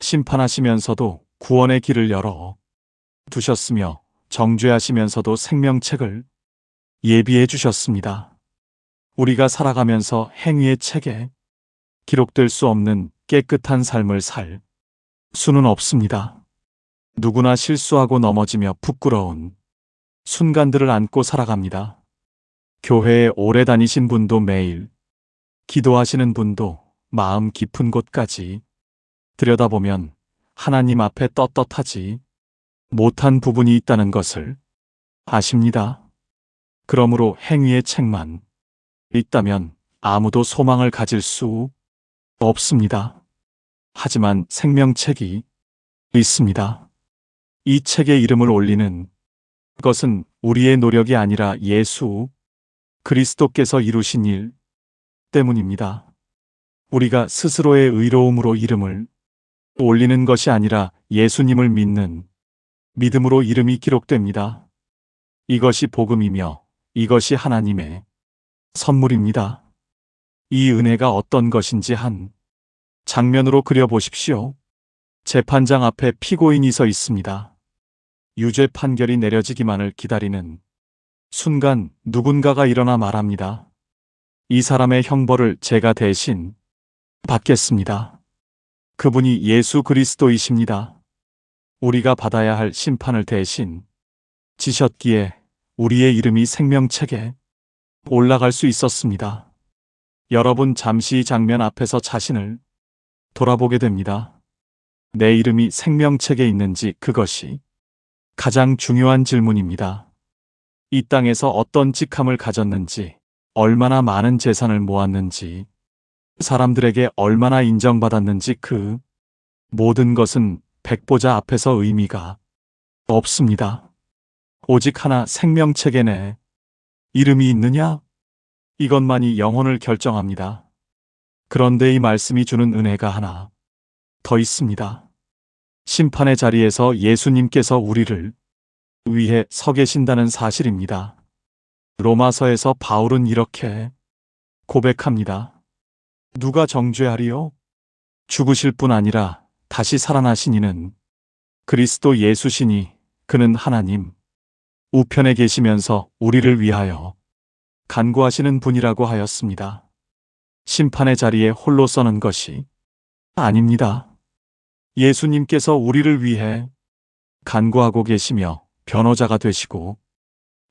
A: 심판하시면서도 구원의 길을 열어 두셨으며 정죄하시면서도 생명책을 예비해 주셨습니다. 우리가 살아가면서 행위의 책에 기록될 수 없는 깨끗한 삶을 살 수는 없습니다. 누구나 실수하고 넘어지며 부끄러운 순간들을 안고 살아갑니다. 교회에 오래 다니신 분도 매일 기도하시는 분도 마음 깊은 곳까지 들여다보면 하나님 앞에 떳떳하지 못한 부분이 있다는 것을 아십니다. 그러므로 행위의 책만 있다면 아무도 소망을 가질 수 없습니다. 하지만 생명책이 있습니다. 이 책에 이름을 올리는 것은 우리의 노력이 아니라 예수 그리스도께서 이루신 일 때문입니다. 우리가 스스로의 의로움으로 이름을 올리는 것이 아니라 예수님을 믿는 믿음으로 이름이 기록됩니다. 이것이 복음이며 이것이 하나님의 선물입니다. 이 은혜가 어떤 것인지 한 장면으로 그려보십시오. 재판장 앞에 피고인이 서 있습니다. 유죄 판결이 내려지기만을 기다리는 순간 누군가가 일어나 말합니다. 이 사람의 형벌을 제가 대신 받겠습니다. 그분이 예수 그리스도이십니다. 우리가 받아야 할 심판을 대신 지셨기에 우리의 이름이 생명책에 올라갈 수 있었습니다. 여러분 잠시 이 장면 앞에서 자신을 돌아보게 됩니다. 내 이름이 생명책에 있는지 그것이 가장 중요한 질문입니다. 이 땅에서 어떤 직함을 가졌는지, 얼마나 많은 재산을 모았는지, 사람들에게 얼마나 인정받았는지 그 모든 것은 백보자 앞에서 의미가 없습니다. 오직 하나 생명책에 내 이름이 있느냐? 이것만이 영혼을 결정합니다. 그런데 이 말씀이 주는 은혜가 하나 더 있습니다. 심판의 자리에서 예수님께서 우리를 위해 서 계신다는 사실입니다. 로마서에서 바울은 이렇게 고백합니다. 누가 정죄하리요? 죽으실 뿐 아니라 다시 살아나신 이는 그리스도 예수시니 그는 하나님 우편에 계시면서 우리를 위하여 간구하시는 분이라고 하였습니다. 심판의 자리에 홀로 서는 것이 아닙니다. 예수님께서 우리를 위해 간구하고 계시며 변호자가 되시고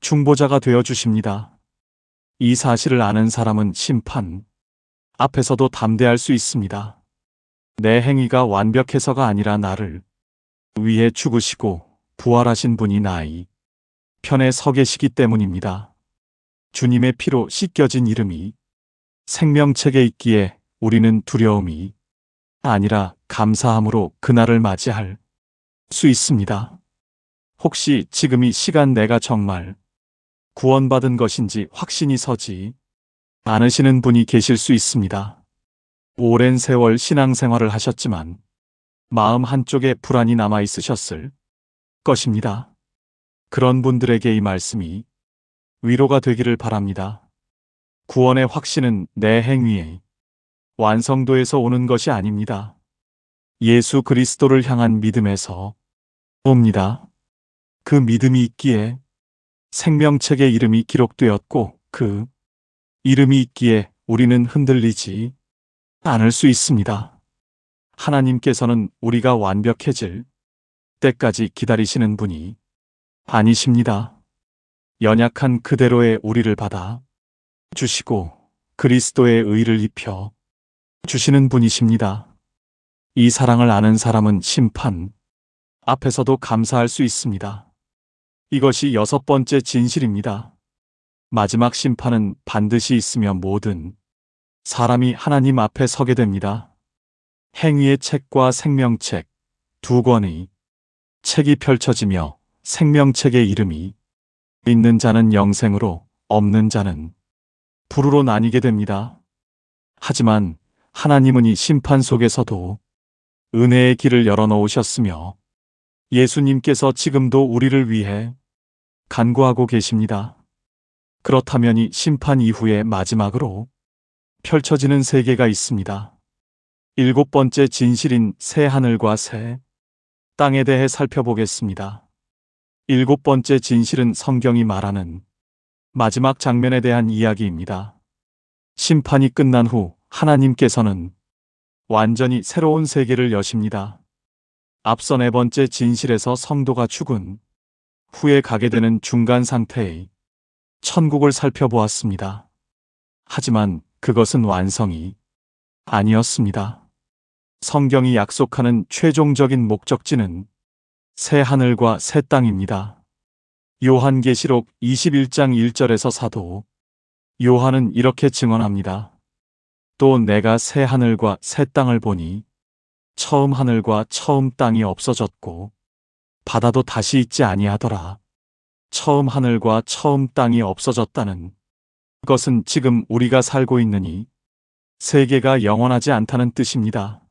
A: 중보자가 되어 주십니다. 이 사실을 아는 사람은 심판 앞에서도 담대할 수 있습니다. 내 행위가 완벽해서가 아니라 나를 위해 죽으시고 부활하신 분이 나의 편에 서 계시기 때문입니다. 주님의 피로 씻겨진 이름이 생명책에 있기에 우리는 두려움이 아니라 감사함으로 그날을 맞이할 수 있습니다. 혹시 지금 이 시간 내가 정말 구원받은 것인지 확신이 서지 않으시는 분이 계실 수 있습니다. 오랜 세월 신앙생활을 하셨지만 마음 한쪽에 불안이 남아 있으셨을 것입니다. 그런 분들에게 이 말씀이 위로가 되기를 바랍니다. 구원의 확신은 내 행위의 완성도에서 오는 것이 아닙니다. 예수 그리스도를 향한 믿음에서 옵니다. 그 믿음이 있기에 생명책에 이름이 기록되었고 그 이름이 있기에 우리는 흔들리지 않을 수 있습니다. 하나님께서는 우리가 완벽해질 때까지 기다리시는 분이 아니십니다. 연약한 그대로의 우리를 받아 주시고 그리스도의 의를 입혀 주시는 분이십니다. 이 사랑을 아는 사람은 심판 앞에서도 감사할 수 있습니다. 이것이 6번째 진실입니다. 마지막 심판은 반드시 있으며 모든 사람이 하나님 앞에 서게 됩니다. 행위의 책과 생명책 두 권의 책이 펼쳐지며 생명책의 이름이 있는 자는 영생으로 없는 자는 불으로 나뉘게 됩니다. 하지만 하나님은 이 심판 속에서도 은혜의 길을 열어놓으셨으며 예수님께서 지금도 우리를 위해 간구하고 계십니다. 그렇다면 이 심판 이후에 마지막으로 펼쳐지는 세계가 있습니다. 7번째 진실인 새 하늘과 새 땅에 대해 살펴보겠습니다. 7번째 진실은 성경이 말하는 마지막 장면에 대한 이야기입니다. 심판이 끝난 후 하나님께서는 완전히 새로운 세계를 여십니다. 앞서 4번째 진실에서 성도가 죽은 후에 가게 되는 중간 상태의 천국을 살펴보았습니다. 하지만 그것은 완성이 아니었습니다. 성경이 약속하는 최종적인 목적지는 새 하늘과 새 땅입니다. 요한계시록 21장 1절에서 사도 요한은 이렇게 증언합니다. 또 내가 새 하늘과 새 땅을 보니 처음 하늘과 처음 땅이 없어졌고 바다도 다시 있지 아니하더라. 처음 하늘과 처음 땅이 없어졌다는 것은 지금 우리가 살고 있는 이 세계가 영원하지 않다는 뜻입니다.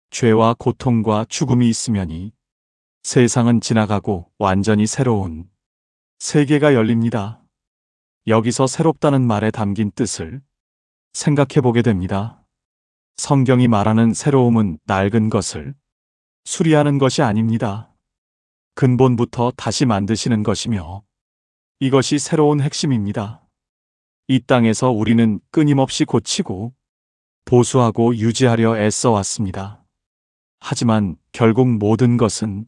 A: 죄와 고통과 죽음이 있으면 이 세상은 지나가고 완전히 새로운 세계가 열립니다. 여기서 새롭다는 말에 담긴 뜻을 생각해 보게 됩니다. 성경이 말하는 새로움은 낡은 것을 수리하는 것이 아닙니다. 근본부터 다시 만드시는 것이며 이것이 새로운 핵심입니다. 이 땅에서 우리는 끊임없이 고치고 보수하고 유지하려 애써 왔습니다. 하지만 결국 모든 것은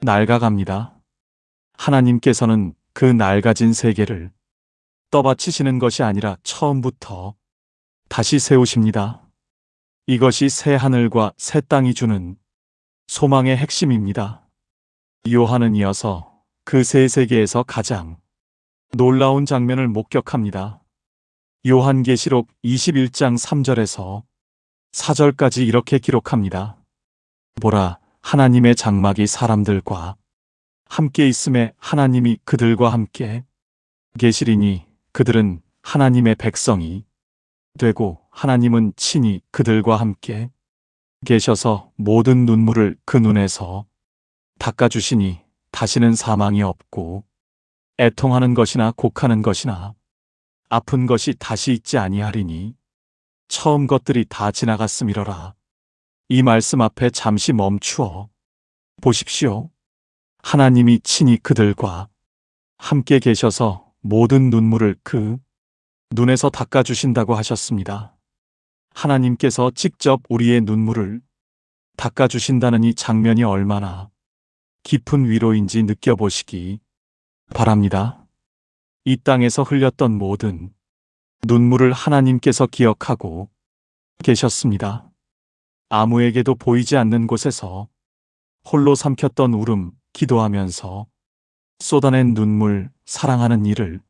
A: 낡아갑니다. 하나님께서는 그 낡아진 세계를 떠받치시는 것이 아니라 처음부터 다시 세우십니다. 이것이 새 하늘과 새 땅이 주는 소망의 핵심입니다. 요한은 이어서 그 새 세계에서 가장 놀라운 장면을 목격합니다. 요한계시록 21장 3절에서 4절까지 이렇게 기록합니다. 보라, 하나님의 장막이 사람들과 함께 있음에 하나님이 그들과 함께 계시리니 그들은 하나님의 백성이 되고 하나님은 친히 그들과 함께 계셔서 모든 눈물을 그 눈에서 닦아주시니 다시는 사망이 없고 애통하는 것이나 곡하는 것이나 아픈 것이 다시 있지 아니하리니 처음 것들이 다 지나갔음이러라. 이 말씀 앞에 잠시 멈추어 보십시오. 하나님이 친히 그들과 함께 계셔서 모든 눈물을 그 눈에서 닦아주신다고 하셨습니다. 하나님께서 직접 우리의 눈물을 닦아주신다는 이 장면이 얼마나 깊은 위로인지 느껴보시기 바랍니다. 이 땅에서 흘렸던 모든 눈물을 하나님께서 기억하고 계셨습니다. 아무에게도 보이지 않는 곳에서 홀로 삼켰던 울음, 기도하면서 쏟아낸 눈물, 사랑하는 이를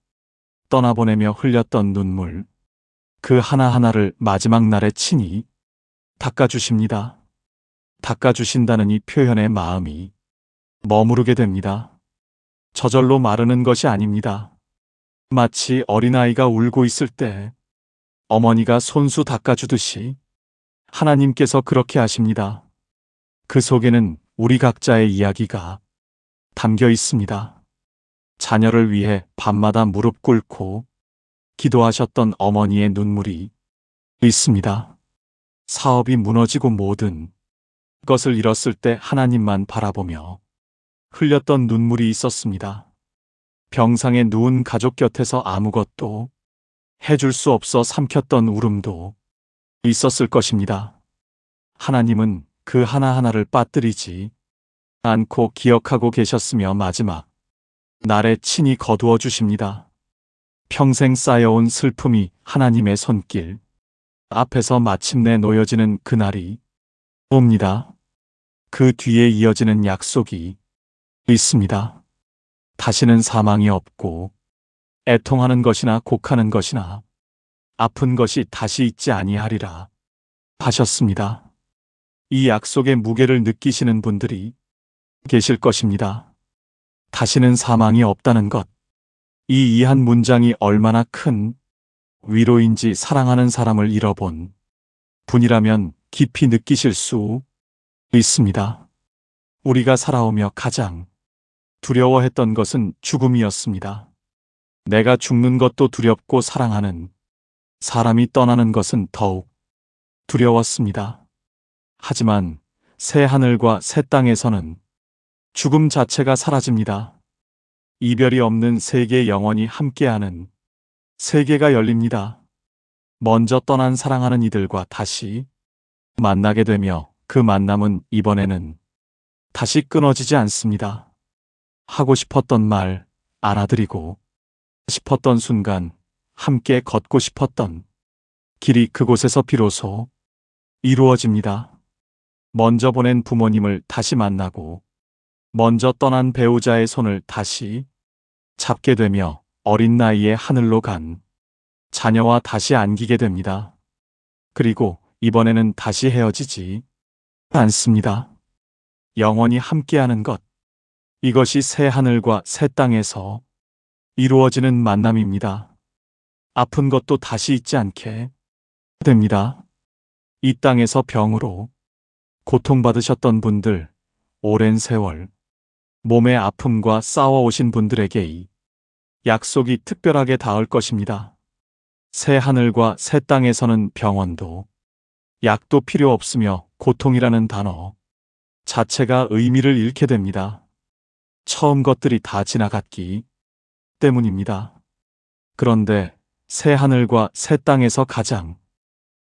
A: 떠나보내며 흘렸던 눈물, 그 하나하나를 마지막 날에 친히 닦아주십니다. 닦아주신다는 이 표현의 마음이 머무르게 됩니다. 저절로 마르는 것이 아닙니다. 마치 어린아이가 울고 있을 때 어머니가 손수 닦아주듯이 하나님께서 그렇게 하십니다. 그 속에는 우리 각자의 이야기가 담겨 있습니다. 자녀를 위해 밤마다 무릎 꿇고 기도하셨던 어머니의 눈물이 있습니다. 사업이 무너지고 모든 것을 잃었을 때 하나님만 바라보며 흘렸던 눈물이 있었습니다. 병상에 누운 가족 곁에서 아무것도 해줄 수 없어 삼켰던 울음도 있었을 것입니다. 하나님은 그 하나하나를 빠뜨리지 않고 기억하고 계셨으며 마지막 날에 친히 거두어 주십니다. 평생 쌓여온 슬픔이 하나님의 손길 앞에서 마침내 놓여지는 그날이 옵니다. 그 뒤에 이어지는 약속이 있습니다. 다시는 사망이 없고 애통하는 것이나 곡하는 것이나 아픈 것이 다시 있지 아니하리라 하셨습니다. 이 약속의 무게를 느끼시는 분들이 계실 것입니다. 다시는 사망이 없다는 것. 이 한 문장이 얼마나 큰 위로인지 사랑하는 사람을 잃어본 분이라면 깊이 느끼실 수 있습니다. 우리가 살아오며 가장 두려워했던 것은 죽음이었습니다. 내가 죽는 것도 두렵고 사랑하는 사람이 떠나는 것은 더욱 두려웠습니다. 하지만 새 하늘과 새 땅에서는 죽음 자체가 사라집니다. 이별이 없는 세계 영원히 함께하는 세계가 열립니다. 먼저 떠난 사랑하는 이들과 다시 만나게 되며 그 만남은 이번에는 다시 끊어지지 않습니다. 하고 싶었던 말 안아드리고 싶었던 순간 함께 걷고 싶었던 길이 그곳에서 비로소 이루어집니다. 먼저 보낸 부모님을 다시 만나고 먼저 떠난 배우자의 손을 다시 잡게 되며 어린 나이에 하늘로 간 자녀와 다시 안기게 됩니다. 그리고 이번에는 다시 헤어지지 않습니다. 영원히 함께하는 것. 이것이 새 하늘과 새 땅에서 이루어지는 만남입니다. 아픈 것도 다시 있지 않게 됩니다. 이 땅에서 병으로 고통받으셨던 분들, 오랜 세월 몸의 아픔과 싸워오신 분들에게 이 약속이 특별하게 닿을 것입니다. 새 하늘과 새 땅에서는 병원도 약도 필요 없으며 고통이라는 단어 자체가 의미를 잃게 됩니다. 처음 것들이 다 지나갔기 때문입니다. 그런데 새 하늘과 새 땅에서 가장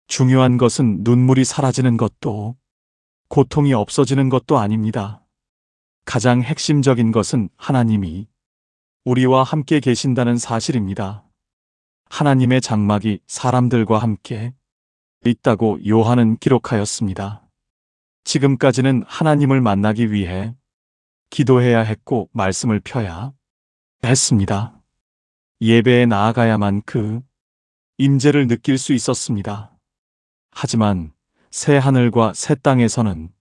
A: 중요한 것은 눈물이 사라지는 것도 고통이 없어지는 것도 아닙니다. 가장 핵심적인 것은 하나님이 우리와 함께 계신다는 사실입니다. 하나님의 장막이 사람들과 함께 있다고 요한은 기록하였습니다. 지금까지는 하나님을 만나기 위해 기도해야 했고 말씀을 펴야 했습니다. 예배에 나아가야만 그 임재를 느낄 수 있었습니다. 하지만 새 하늘과 새 땅에서는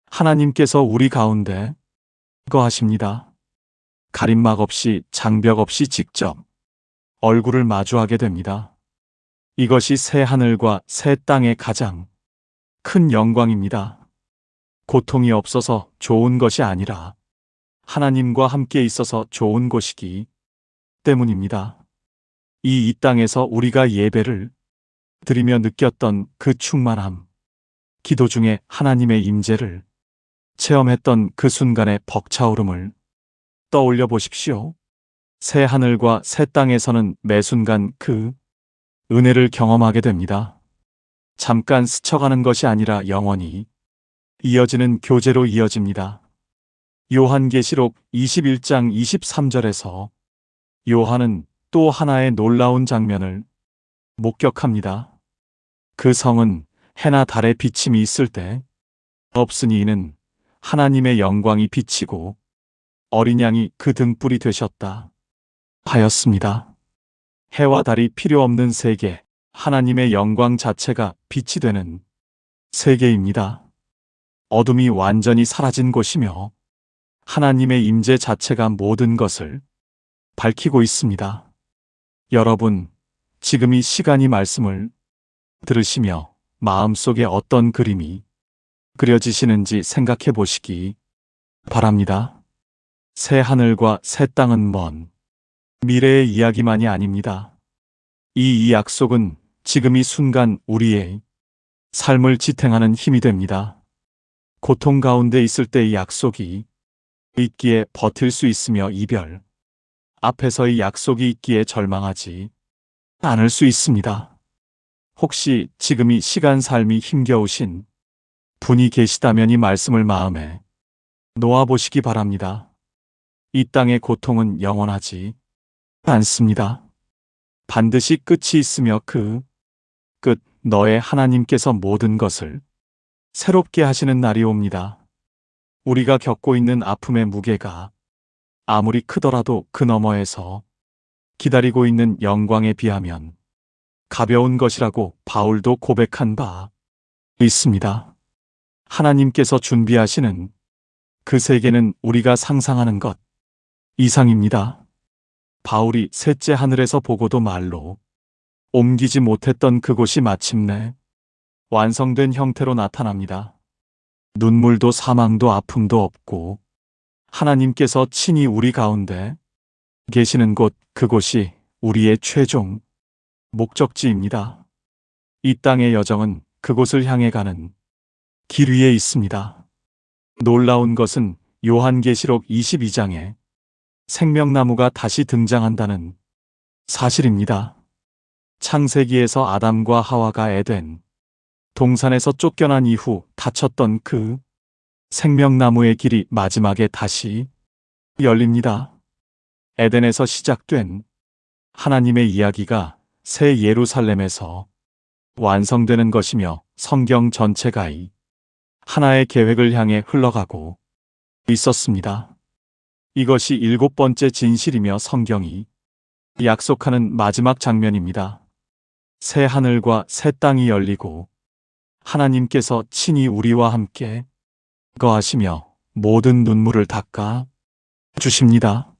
A: 하나님께서 우리 가운데 거하십니다. 가림막 없이 장벽 없이 직접 얼굴을 마주하게 됩니다. 이것이 새 하늘과 새 땅의 가장 큰 영광입니다. 고통이 없어서 좋은 것이 아니라 하나님과 함께 있어서 좋은 곳이기 때문입니다. 이 땅에서 우리가 예배를 드리며 느꼈던 그 충만함, 기도 중에 하나님의 임재를 체험했던 그 순간의 벅차오름을 떠올려 보십시오. 새 하늘과 새 땅에서는 매 순간 그 은혜를 경험하게 됩니다. 잠깐 스쳐가는 것이 아니라 영원히 이어지는 교제로 이어집니다. 요한계시록 21장 23절에서 요한은 또 하나의 놀라운 장면을 목격합니다. 그 성은 해나 달의 비침이 있을 때 없으니 이는 하나님의 영광이 비치고 어린 양이 그 등불이 되셨다 하였습니다. 해와 달이 필요 없는 세계, 하나님의 영광 자체가 빛이 되는 세계입니다. 어둠이 완전히 사라진 곳이며 하나님의 임재 자체가 모든 것을 밝히고 있습니다. 여러분, 지금 이 시간이 말씀을 들으시며 마음속에 어떤 그림이 그려지시는지 생각해 보시기 바랍니다. 새 하늘과 새 땅은 먼 미래의 이야기만이 아닙니다. 이 약속은 지금 이 순간 우리의 삶을 지탱하는 힘이 됩니다. 고통 가운데 있을 때 이 약속이 있기에 버틸 수 있으며 이별 앞에서의 약속이 있기에 절망하지 않을 수 있습니다. 혹시 지금 이 시간 삶이 힘겨우신 분이 계시다면 이 말씀을 마음에 놓아보시기 바랍니다. 이 땅의 고통은 영원하지 않습니다. 반드시 끝이 있으며 그 끝, 너의 하나님께서 모든 것을 새롭게 하시는 날이 옵니다. 우리가 겪고 있는 아픔의 무게가 아무리 크더라도 그 너머에서 기다리고 있는 영광에 비하면 가벼운 것이라고 바울도 고백한 바 있습니다. 하나님께서 준비하시는 그 세계는 우리가 상상하는 것 이상입니다. 바울이 셋째 하늘에서 보고도 말로 옮기지 못했던 그곳이 마침내 완성된 형태로 나타납니다. 눈물도 사망도 아픔도 없고 하나님께서 친히 우리 가운데 계시는 곳, 그곳이 우리의 최종 목적지입니다. 이 땅의 여정은 그곳을 향해 가는 길 위에 있습니다. 놀라운 것은 요한계시록 22장에 생명나무가 다시 등장한다는 사실입니다. 창세기에서 아담과 하와가 에덴 동산에서 쫓겨난 이후 닫혔던 그 생명나무의 길이 마지막에 다시 열립니다. 에덴에서 시작된 하나님의 이야기가 새 예루살렘에서 완성되는 것이며 성경 전체가 이 하나의 계획을 향해 흘러가고 있었습니다. 이것이 일곱 번째 진실이며 성경이 약속하는 마지막 장면입니다. 새 하늘과 새 땅이 열리고 하나님께서 친히 우리와 함께 거하시며 모든 눈물을 닦아 주십니다.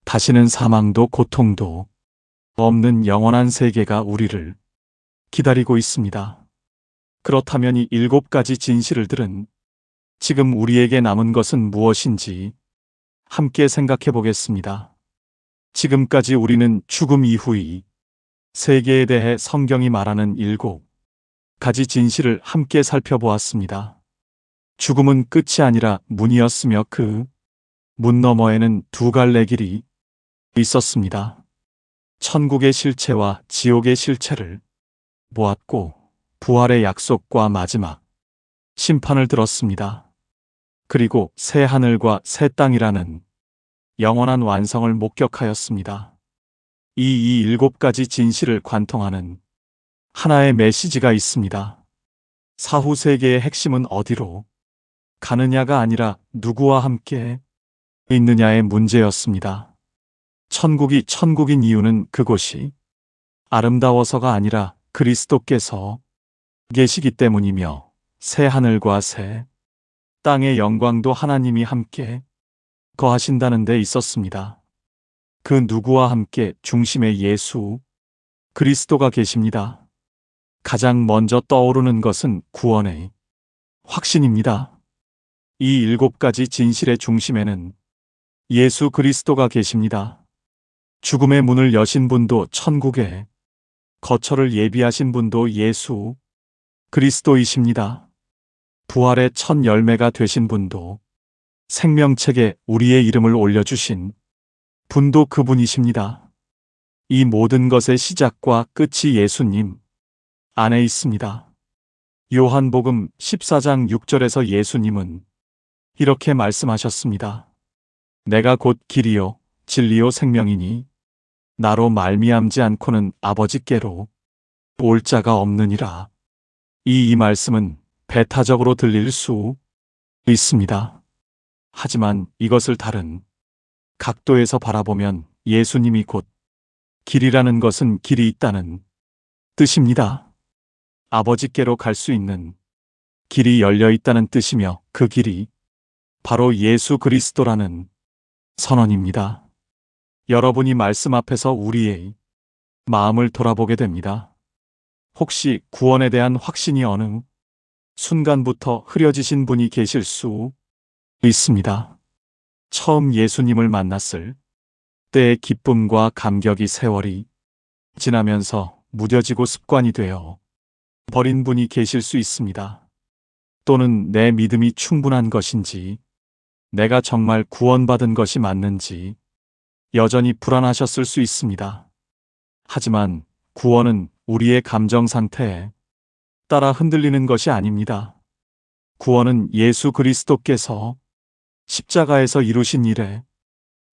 A: 다시는 사망도 고통도 없는 영원한 세계가 우리를 기다리고 있습니다. 그렇다면 이 일곱 가지 진실을 들은 지금 우리에게 남은 것은 무엇인지 함께 생각해 보겠습니다. 지금까지 우리는 죽음 이후의 세계에 대해 성경이 말하는 일곱 가지 진실을 함께 살펴보았습니다. 죽음은 끝이 아니라 문이었으며 그 문 너머에는 두 갈래 길이 있었습니다. 천국의 실체와 지옥의 실체를 보았고 부활의 약속과 마지막 심판을 들었습니다. 그리고 새 하늘과 새 땅이라는 영원한 완성을 목격하였습니다. 이 일곱 가지 진실을 관통하는 하나의 메시지가 있습니다. 사후 세계의 핵심은 어디로 가느냐가 아니라 누구와 함께 있느냐의 문제였습니다. 천국이 천국인 이유는 그곳이 아름다워서가 아니라 그리스도께서 계시기 때문이며, 새 하늘과 새 땅의 영광도 하나님이 함께 거하신다는 데 있었습니다. 그 누구와 함께 중심에 예수 그리스도가 계십니다. 가장 먼저 떠오르는 것은 구원의 확신입니다. 이 7가지 진실의 중심에는 예수 그리스도가 계십니다. 죽음의 문을 여신 분도, 천국의 거처를 예비하신 분도 예수 그리스도이십니다. 부활의 첫 열매가 되신 분도, 생명책에 우리의 이름을 올려주신 분도 그분이십니다. 이 모든 것의 시작과 끝이 예수님 안에 있습니다. 요한복음 14장 6절에서 예수님은 이렇게 말씀하셨습니다. 내가 곧 길이요 진리요 생명이니 나로 말미암지 않고는 아버지께로 올 자가 없느니라. 이 말씀은 배타적으로 들릴 수 있습니다. 하지만 이것을 다른 각도에서 바라보면 예수님이 곧 길이라는 것은 길이 있다는 뜻입니다. 아버지께로 갈 수 있는 길이 열려 있다는 뜻이며, 그 길이 바로 예수 그리스도라는 선언입니다. 여러분이 말씀 앞에서 우리의 마음을 돌아보게 됩니다. 혹시 구원에 대한 확신이 어느 순간부터 흐려지신 분이 계실 수 있습니다. 처음 예수님을 만났을 때의 기쁨과 감격이 세월이 지나면서 무뎌지고 습관이 되어 버린 분이 계실 수 있습니다. 또는 내 믿음이 충분한 것인지, 내가 정말 구원받은 것이 맞는지 여전히 불안하셨을 수 있습니다. 하지만 구원은 우리의 감정 상태에 따라 흔들리는 것이 아닙니다. 구원은 예수 그리스도께서 십자가에서 이루신 일에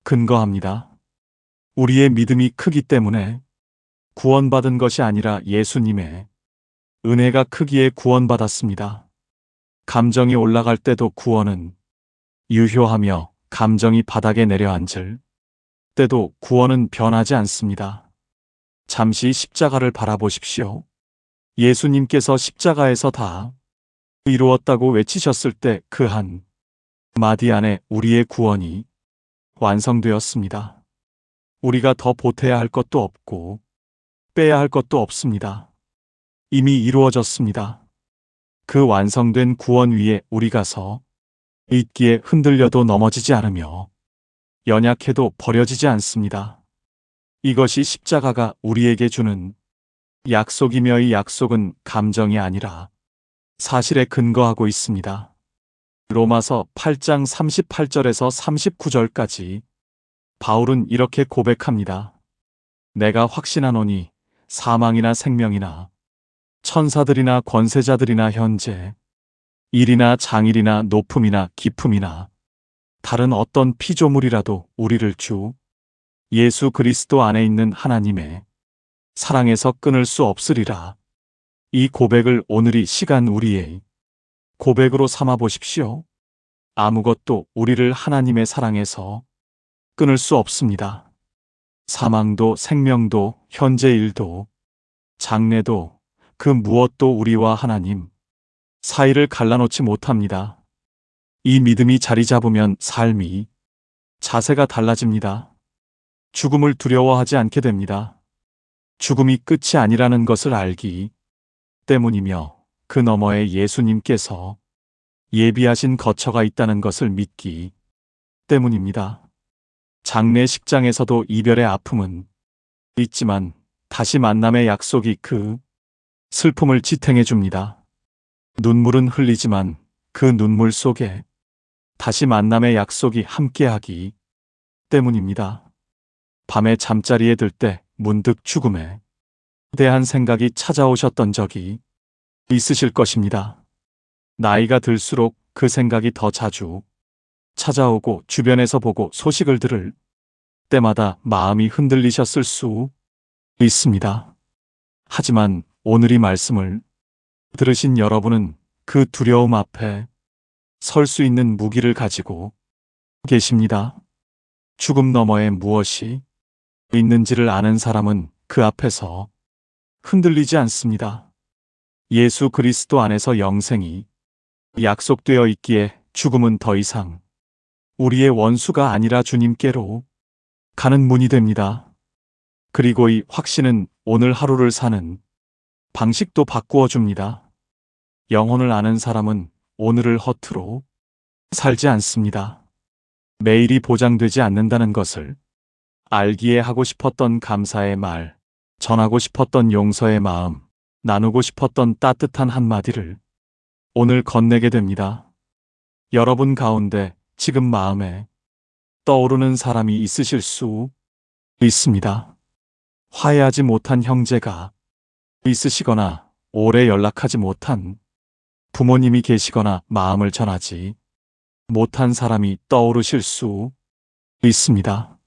A: 근거합니다. 우리의 믿음이 크기 때문에 구원받은 것이 아니라 예수님의 은혜가 크기에 구원받았습니다. 감정이 올라갈 때도 구원은 유효하며, 감정이 바닥에 내려앉을 때도 구원은 변하지 않습니다. 잠시 십자가를 바라보십시오. 예수님께서 십자가에서 다 이루었다고 외치셨을 때 그 한 마디 안에 우리의 구원이 완성되었습니다. 우리가 더 보태야 할 것도 없고 빼야 할 것도 없습니다. 이미 이루어졌습니다. 그 완성된 구원 위에 우리가 서 있기에 흔들려도 넘어지지 않으며 연약해도 버려지지 않습니다. 이것이 십자가가 우리에게 주는 약속이며, 이 약속은 감정이 아니라 사실에 근거하고 있습니다. 로마서 8장 38절에서 39절까지 바울은 이렇게 고백합니다. 내가 확신하노니 사망이나 생명이나 천사들이나 권세자들이나 현재 일이나 장일이나 높음이나 깊음이나 다른 어떤 피조물이라도 우리를 주 예수 그리스도 안에 있는 하나님의 사랑에서 끊을 수 없으리라. 이 고백을 오늘 이 시간 우리의 고백으로 삼아 보십시오. 아무것도 우리를 하나님의 사랑에서 끊을 수 없습니다. 사망도 생명도 현재 일도 장래도 그 무엇도 우리와 하나님 사이를 갈라놓지 못합니다. 이 믿음이 자리 잡으면 삶이 자세가 달라집니다. 죽음을 두려워하지 않게 됩니다. 죽음이 끝이 아니라는 것을 알기 때문이며, 그 너머에 예수님께서 예비하신 거처가 있다는 것을 믿기 때문입니다. 장례식장에서도 이별의 아픔은 있지만 다시 만남의 약속이 그 슬픔을 지탱해 줍니다. 눈물은 흘리지만 그 눈물 속에 다시 만남의 약속이 함께하기 때문입니다. 밤에 잠자리에 들 때 문득 죽음에 대한 생각이 찾아오셨던 적이 있으실 것입니다. 나이가 들수록 그 생각이 더 자주 찾아오고, 주변에서 보고 소식을 들을 때마다 마음이 흔들리셨을 수 있습니다. 하지만 오늘 이 말씀을 들으신 여러분은 그 두려움 앞에 설 수 있는 무기를 가지고 계십니다. 죽음 너머에 무엇이 있는지를 아는 사람은 그 앞에서 흔들리지 않습니다. 예수 그리스도 안에서 영생이 약속되어 있기에 죽음은 더 이상 우리의 원수가 아니라 주님께로 가는 문이 됩니다. 그리고 이 확신은 오늘 하루를 사는 방식도 바꾸어 줍니다. 영혼을 아는 사람은 오늘을 허투루 살지 않습니다. 매일이 보장되지 않는다는 것을 알기에 하고 싶었던 감사의 말, 전하고 싶었던 용서의 마음, 나누고 싶었던 따뜻한 한마디를 오늘 건네게 됩니다. 여러분 가운데 지금 마음에 떠오르는 사람이 있으실 수 있습니다. 화해하지 못한 형제가 있으시거나 오래 연락하지 못한 부모님이 계시거나 마음을 전하지 못한 사람이 떠오르실 수 있습니다.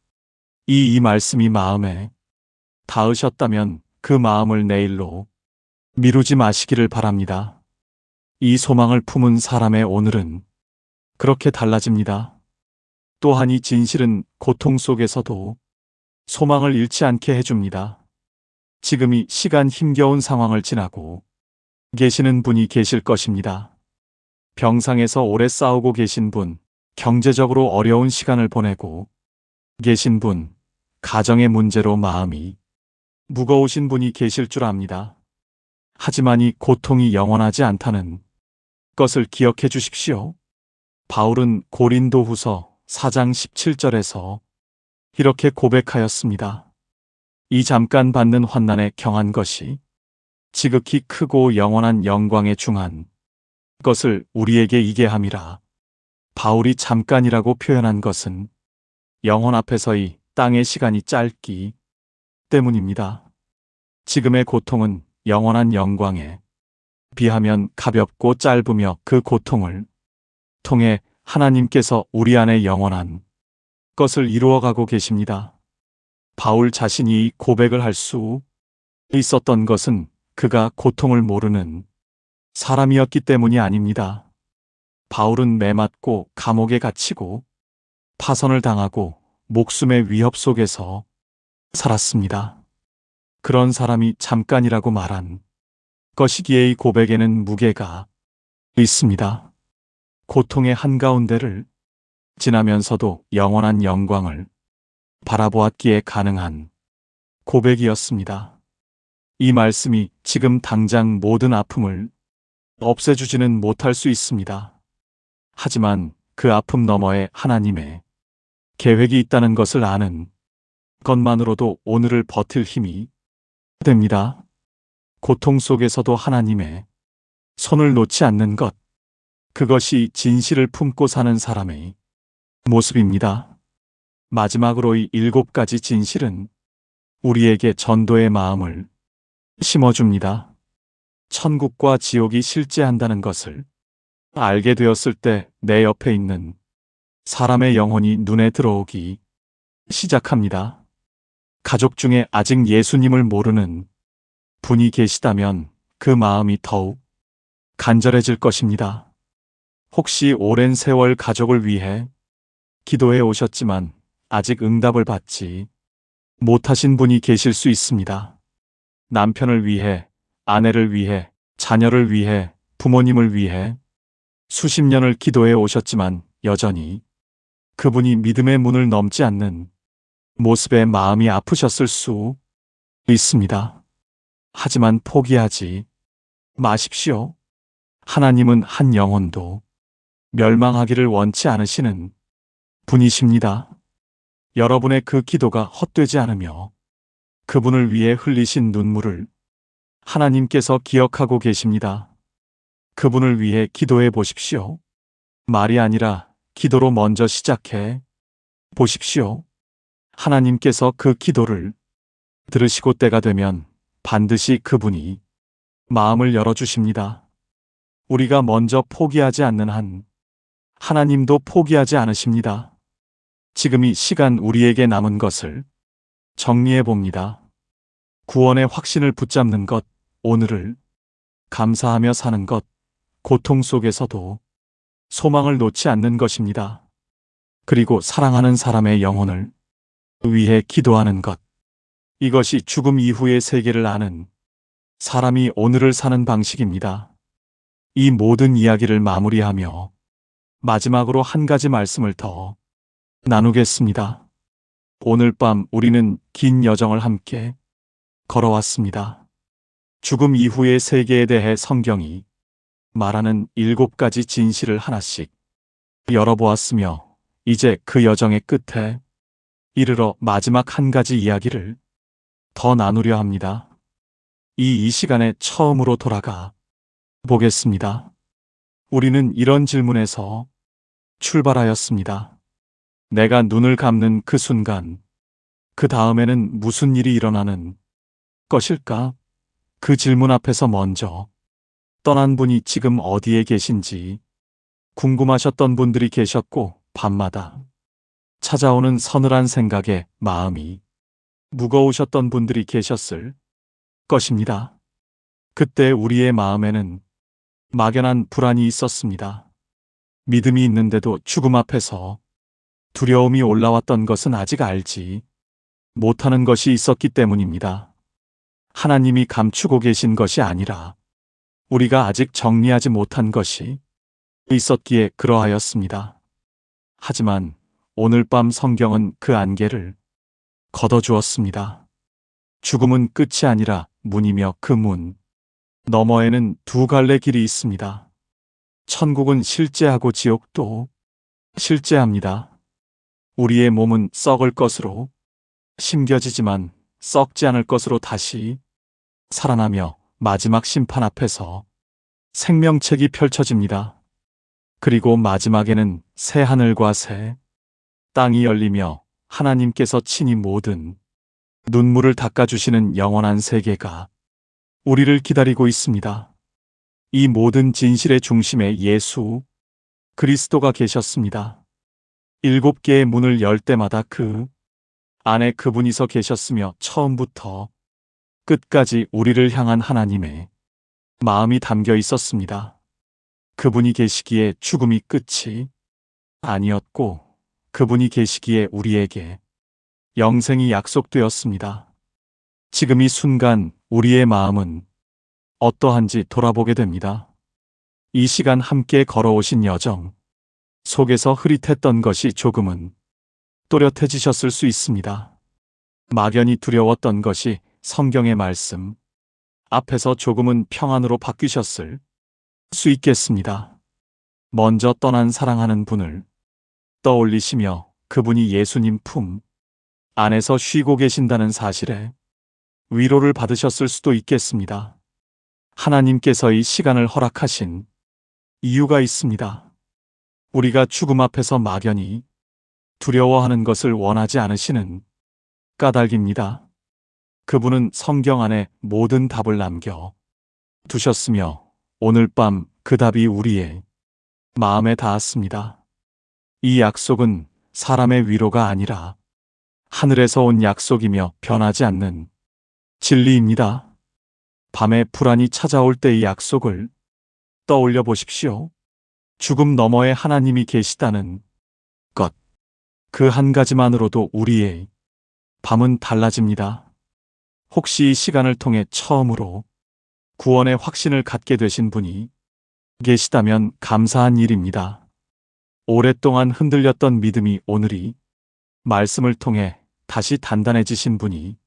A: 이 말씀이 마음에 닿으셨다면 그 마음을 내일로 미루지 마시기를 바랍니다. 이 소망을 품은 사람의 오늘은 그렇게 달라집니다. 또한 이 진실은 고통 속에서도 소망을 잃지 않게 해줍니다. 지금 이 시간 힘겨운 상황을 지나고 계시는 분이 계실 것입니다. 병상에서 오래 싸우고 계신 분, 경제적으로 어려운 시간을 보내고 계신 분, 가정의 문제로 마음이 무거우신 분이 계실 줄 압니다. 하지만 이 고통이 영원하지 않다는 것을 기억해 주십시오. 바울은 고린도후서 4장 17절에서 이렇게 고백하였습니다. 이 잠깐 받는 환난에 경한 것이 지극히 크고 영원한 영광에 중한 것을 우리에게 이게 함이라. 바울이 잠깐이라고 표현한 것은 영혼 앞에서의 땅의 시간이 짧기 때문입니다. 지금의 고통은 영원한 영광에 비하면 가볍고 짧으며 그 고통을 통해 하나님께서 우리 안에 영원한 것을 이루어가고 계십니다. 바울 자신이 이 고백을 할 수 있었던 것은 그가 고통을 모르는 사람이었기 때문이 아닙니다. 바울은 매맞고 감옥에 갇히고 파선을 당하고 목숨의 위협 속에서 살았습니다. 그런 사람이 잠깐이라고 말한 것이기에 이 고백에는 무게가 있습니다. 고통의 한가운데를 지나면서도 영원한 영광을 바라보았기에 가능한 고백이었습니다. 이 말씀이 지금 당장 모든 아픔을 없애주지는 못할 수 있습니다. 하지만 그 아픔 너머에 하나님의 계획이 있다는 것을 아는 것만으로도 오늘을 버틸 힘이 됩니다. 고통 속에서도 하나님의 손을 놓지 않는 것, 그것이 진실을 품고 사는 사람의 모습입니다. 마지막으로 이 7가지 진실은 우리에게 전도의 마음을 심어줍니다. 천국과 지옥이 실제한다는 것을 알게 되었을 때 내 옆에 있는 사람의 영혼이 눈에 들어오기 시작합니다. 가족 중에 아직 예수님을 모르는 분이 계시다면 그 마음이 더욱 간절해질 것입니다. 혹시 오랜 세월 가족을 위해 기도해 오셨지만 아직 응답을 받지 못하신 분이 계실 수 있습니다. 남편을 위해, 아내를 위해, 자녀를 위해, 부모님을 위해 수십 년을 기도해 오셨지만 여전히 그분이 믿음의 문을 넘지 않는 모습에 마음이 아프셨을 수 있습니다. 하지만 포기하지 마십시오. 하나님은 한 영혼도 멸망하기를 원치 않으시는 분이십니다. 여러분의 그 기도가 헛되지 않으며 그분을 위해 흘리신 눈물을 하나님께서 기억하고 계십니다. 그분을 위해 기도해 보십시오. 말이 아니라 기도로 먼저 시작해 보십시오. 하나님께서 그 기도를 들으시고 때가 되면 반드시 그분이 마음을 열어주십니다. 우리가 먼저 포기하지 않는 한 하나님도 포기하지 않으십니다. 지금 이 시간 우리에게 남은 것을 정리해 봅니다. 구원의 확신을 붙잡는 것, 오늘을 감사하며 사는 것, 고통 속에서도 소망을 놓지 않는 것입니다. 그리고 사랑하는 사람의 영혼을 위해 기도하는 것. 이것이 죽음 이후의 세계를 아는 사람이 오늘을 사는 방식입니다. 이 모든 이야기를 마무리하며 마지막으로 한 가지 말씀을 더 나누겠습니다. 오늘 밤 우리는 긴 여정을 함께 걸어왔습니다. 죽음 이후의 세계에 대해 성경이 말하는 7가지 진실을 하나씩 열어보았으며 이제 그 여정의 끝에 이르러 마지막 한 가지 이야기를 더 나누려 합니다. 이 시간에 처음으로 돌아가 보겠습니다. 우리는 이런 질문에서 출발하였습니다. 내가 눈을 감는 그 순간, 그 다음에는 무슨 일이 일어나는 것일까? 그 질문 앞에서 먼저 떠난 분이 지금 어디에 계신지 궁금하셨던 분들이 계셨고, 밤마다 찾아오는 서늘한 생각에 마음이 무거우셨던 분들이 계셨을 것입니다. 그때 우리의 마음에는 막연한 불안이 있었습니다. 믿음이 있는데도 죽음 앞에서 두려움이 올라왔던 것은 아직 알지 못하는 것이 있었기 때문입니다. 하나님이 감추고 계신 것이 아니라 우리가 아직 정리하지 못한 것이 있었기에 그러하였습니다. 하지만 오늘 밤 성경은 그 안개를 걷어주었습니다. 죽음은 끝이 아니라 문이며 그 문 너머에는 2갈래 길이 있습니다. 천국은 실제하고 지옥도 실제합니다. 우리의 몸은 썩을 것으로 심겨지지만 썩지 않을 것으로 다시 살아나며 마지막 심판 앞에서 생명책이 펼쳐집니다. 그리고 마지막에는 새 하늘과 새 땅이 열리며 하나님께서 친히 모든 눈물을 닦아주시는 영원한 세계가 우리를 기다리고 있습니다. 이 모든 진실의 중심에 예수 그리스도가 계셨습니다. 7개의 문을 열 때마다 그 안에 그분이 서 계셨으며 처음부터 끝까지 우리를 향한 하나님의 마음이 담겨 있었습니다. 그분이 계시기에 죽음이 끝이 아니었고 그분이 계시기에 우리에게 영생이 약속되었습니다. 지금 이 순간 우리의 마음은 어떠한지 돌아보게 됩니다. 이 시간 함께 걸어오신 여정 속에서 흐릿했던 것이 조금은 또렷해지셨을 수 있습니다. 막연히 두려웠던 것이 성경의 말씀 앞에서 조금은 평안으로 바뀌셨을 수 있겠습니다. 먼저 떠난 사랑하는 분을 떠올리시며 그분이 예수님 품 안에서 쉬고 계신다는 사실에 위로를 받으셨을 수도 있겠습니다. 하나님께서 이 시간을 허락하신 이유가 있습니다. 우리가 죽음 앞에서 막연히 두려워하는 것을 원하지 않으시는 까닭입니다. 그분은 성경 안에 모든 답을 남겨 두셨으며 오늘 밤 그 답이 우리의 마음에 닿았습니다. 이 약속은 사람의 위로가 아니라 하늘에서 온 약속이며 변하지 않는 진리입니다. 밤에 불안이 찾아올 때 이 약속을 떠올려 보십시오. 죽음 너머에 하나님이 계시다는 것. 그 한 가지만으로도 우리의 밤은 달라집니다. 혹시 이 시간을 통해 처음으로 구원의 확신을 갖게 되신 분이 계시다면 감사한 일입니다. 오랫동안 흔들렸던 믿음이 오늘이 말씀을 통해 다시 단단해지신 분이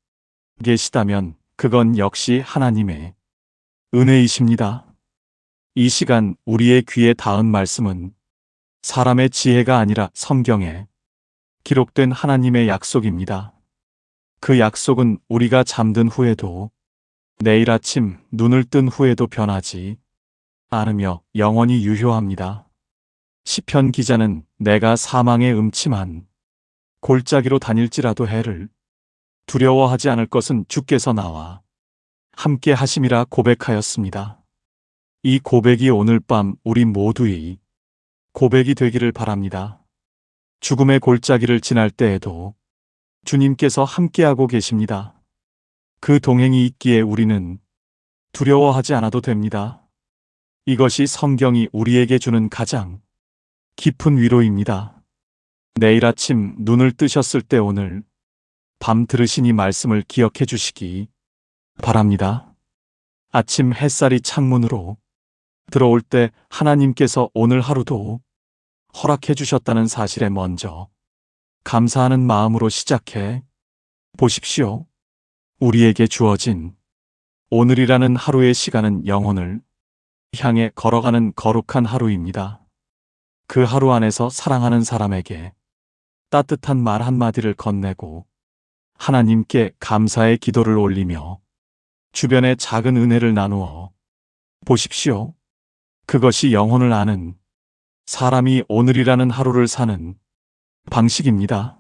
A: 계시다면 그건 역시 하나님의 은혜이십니다. 이 시간 우리의 귀에 닿은 말씀은 사람의 지혜가 아니라 성경에 기록된 하나님의 약속입니다. 그 약속은 우리가 잠든 후에도 내일 아침 눈을 뜬 후에도 변하지 않으며 영원히 유효합니다. 시편 기자는 내가 사망의 음침한 골짜기로 다닐지라도 해를 두려워하지 않을 것은 주께서 나와 함께 하심이라 고백하였습니다. 이 고백이 오늘 밤 우리 모두의 고백이 되기를 바랍니다. 죽음의 골짜기를 지날 때에도 주님께서 함께하고 계십니다. 그 동행이 있기에 우리는 두려워하지 않아도 됩니다. 이것이 성경이 우리에게 주는 가장 깊은 위로입니다. 내일 아침 눈을 뜨셨을 때 오늘 밤 들으신 이 말씀을 기억해 주시기 바랍니다. 아침 햇살이 창문으로 들어올 때 하나님께서 오늘 하루도 허락해 주셨다는 사실에 먼저 감사하는 마음으로 시작해 보십시오. 우리에게 주어진 오늘이라는 하루의 시간은 영혼을 향해 걸어가는 거룩한 하루입니다. 그 하루 안에서 사랑하는 사람에게 따뜻한 말 한마디를 건네고 하나님께 감사의 기도를 올리며 주변에 작은 은혜를 나누어 보십시오. 그것이 영혼을 아는 사람이 오늘이라는 하루를 사는 방식입니다.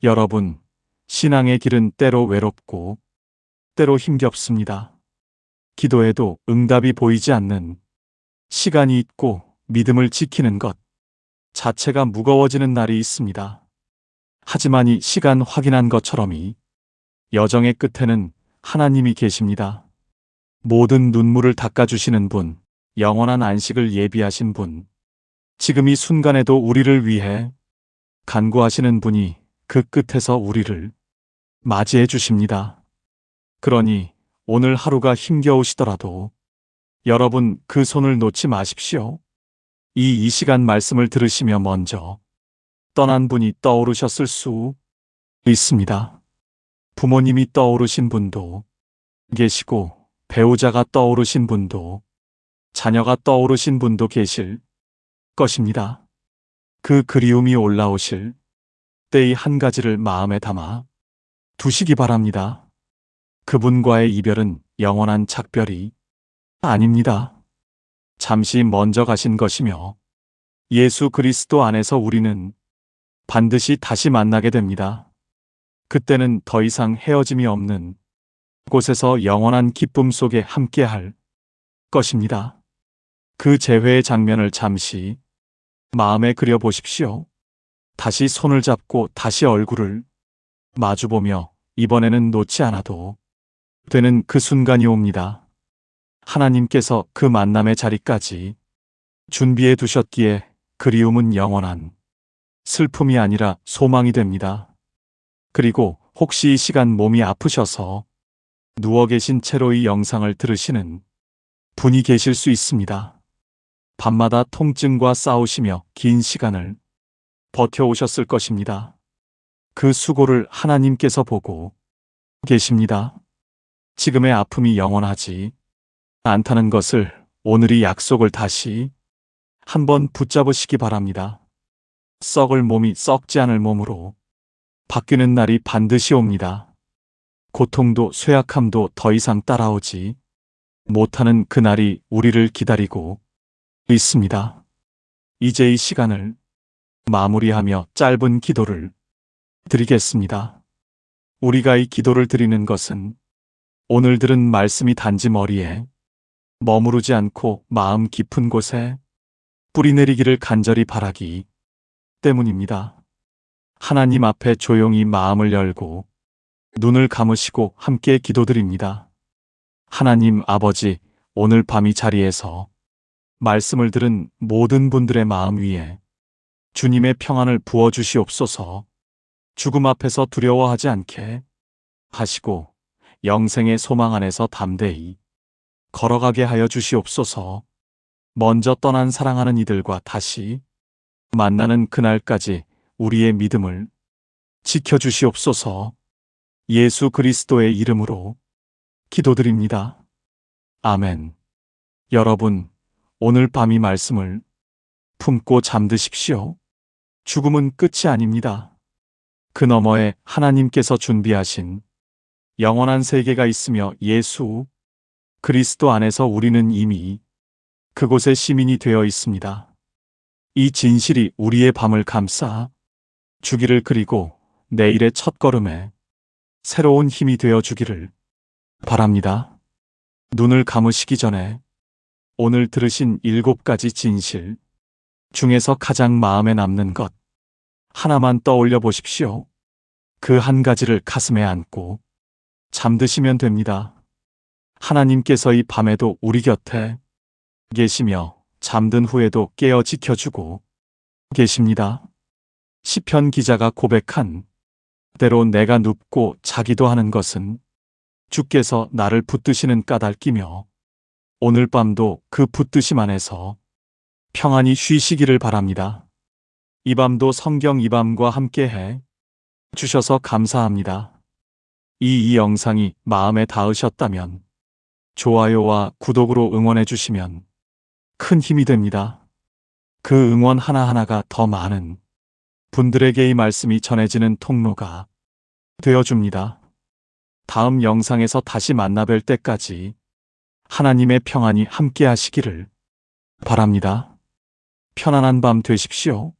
A: 여러분, 신앙의 길은 때로 외롭고 때로 힘겹습니다. 기도해도 응답이 보이지 않는 시간이 있고 믿음을 지키는 것 자체가 무거워지는 날이 있습니다. 하지만 이 시간 확인한 것처럼 이 여정의 끝에는 하나님이 계십니다. 모든 눈물을 닦아주시는 분, 영원한 안식을 예비하신 분, 지금 이 순간에도 우리를 위해 간구하시는 분이 그 끝에서 우리를 맞이해 주십니다. 그러니 오늘 하루가 힘겨우시더라도 여러분 그 손을 놓지 마십시오. 이 시간 말씀을 들으시며 먼저 떠난 분이 떠오르셨을 수 있습니다. 부모님이 떠오르신 분도 계시고 배우자가 떠오르신 분도 자녀가 떠오르신 분도 계실 것입니다. 그 그리움이 올라오실 때의 한 가지를 마음에 담아 두시기 바랍니다. 그분과의 이별은 영원한 작별이 아닙니다. 잠시 먼저 가신 것이며 예수 그리스도 안에서 우리는 반드시 다시 만나게 됩니다. 그때는 더 이상 헤어짐이 없는 곳에서 영원한 기쁨 속에 함께할 것입니다. 그 재회의 장면을 잠시 마음에 그려보십시오. 다시 손을 잡고 다시 얼굴을 마주보며 이번에는 놓지 않아도 되는 그 순간이 옵니다. 하나님께서 그 만남의 자리까지 준비해 두셨기에 그리움은 영원한 슬픔이 아니라 소망이 됩니다. 그리고 혹시 이 시간 몸이 아프셔서 누워 계신 채로 이 영상을 들으시는 분이 계실 수 있습니다. 밤마다 통증과 싸우시며 긴 시간을 버텨오셨을 것입니다. 그 수고를 하나님께서 보고 계십니다. 지금의 아픔이 영원하지 않다는 것을 오늘이 약속을 다시 한번 붙잡으시기 바랍니다. 썩을 몸이 썩지 않을 몸으로 바뀌는 날이 반드시 옵니다. 고통도 쇠약함도 더 이상 따라오지 못하는 그날이 우리를 기다리고 있습니다. 이제 이 시간을 마무리하며 짧은 기도를 드리겠습니다. 우리가 이 기도를 드리는 것은 오늘 들은 말씀이 단지 머리에 머무르지 않고 마음 깊은 곳에 뿌리내리기를 간절히 바라기 때문입니다. 하나님 앞에 조용히 마음을 열고 눈을 감으시고 함께 기도드립니다. 하나님 아버지, 오늘 밤 이 자리에서 말씀을 들은 모든 분들의 마음 위에 주님의 평안을 부어주시옵소서. 죽음 앞에서 두려워하지 않게 하시고 영생의 소망 안에서 담대히 걸어가게 하여 주시옵소서. 먼저 떠난 사랑하는 이들과 다시 만나는 그날까지 우리의 믿음을 지켜주시옵소서. 예수 그리스도의 이름으로 기도드립니다. 아멘. 여러분, 오늘 밤 이 말씀을 품고 잠드십시오. 죽음은 끝이 아닙니다. 그 너머에 하나님께서 준비하신 영원한 세계가 있으며 예수 그리스도 안에서 우리는 이미 그곳의 시민이 되어 있습니다. 이 진실이 우리의 밤을 감싸 주기를, 그리고 내일의 첫걸음에 새로운 힘이 되어 주기를 바랍니다. 눈을 감으시기 전에 오늘 들으신 7가지 진실 중에서 가장 마음에 남는 것 하나만 떠올려 보십시오. 그 한 가지를 가슴에 안고 잠드시면 됩니다. 하나님께서 이 밤에도 우리 곁에 계시며 잠든 후에도 깨어 지켜주고 계십니다. 시편 기자가 고백한 때로 내가 눕고 자기도 하는 것은 주께서 나를 붙드시는 까닭이며 오늘 밤도 그 붙드심 안에서 평안히 쉬시기를 바랍니다. 이 밤도 성경 이 밤과 함께해 주셔서 감사합니다. 이 영상이 마음에 닿으셨다면 좋아요와 구독으로 응원해 주시면 큰 힘이 됩니다. 그 응원 하나하나가 더 많은 분들에게 이 말씀이 전해지는 통로가 되어줍니다. 다음 영상에서 다시 만나 뵐 때까지 하나님의 평안이 함께 하시기를 바랍니다. 편안한 밤 되십시오.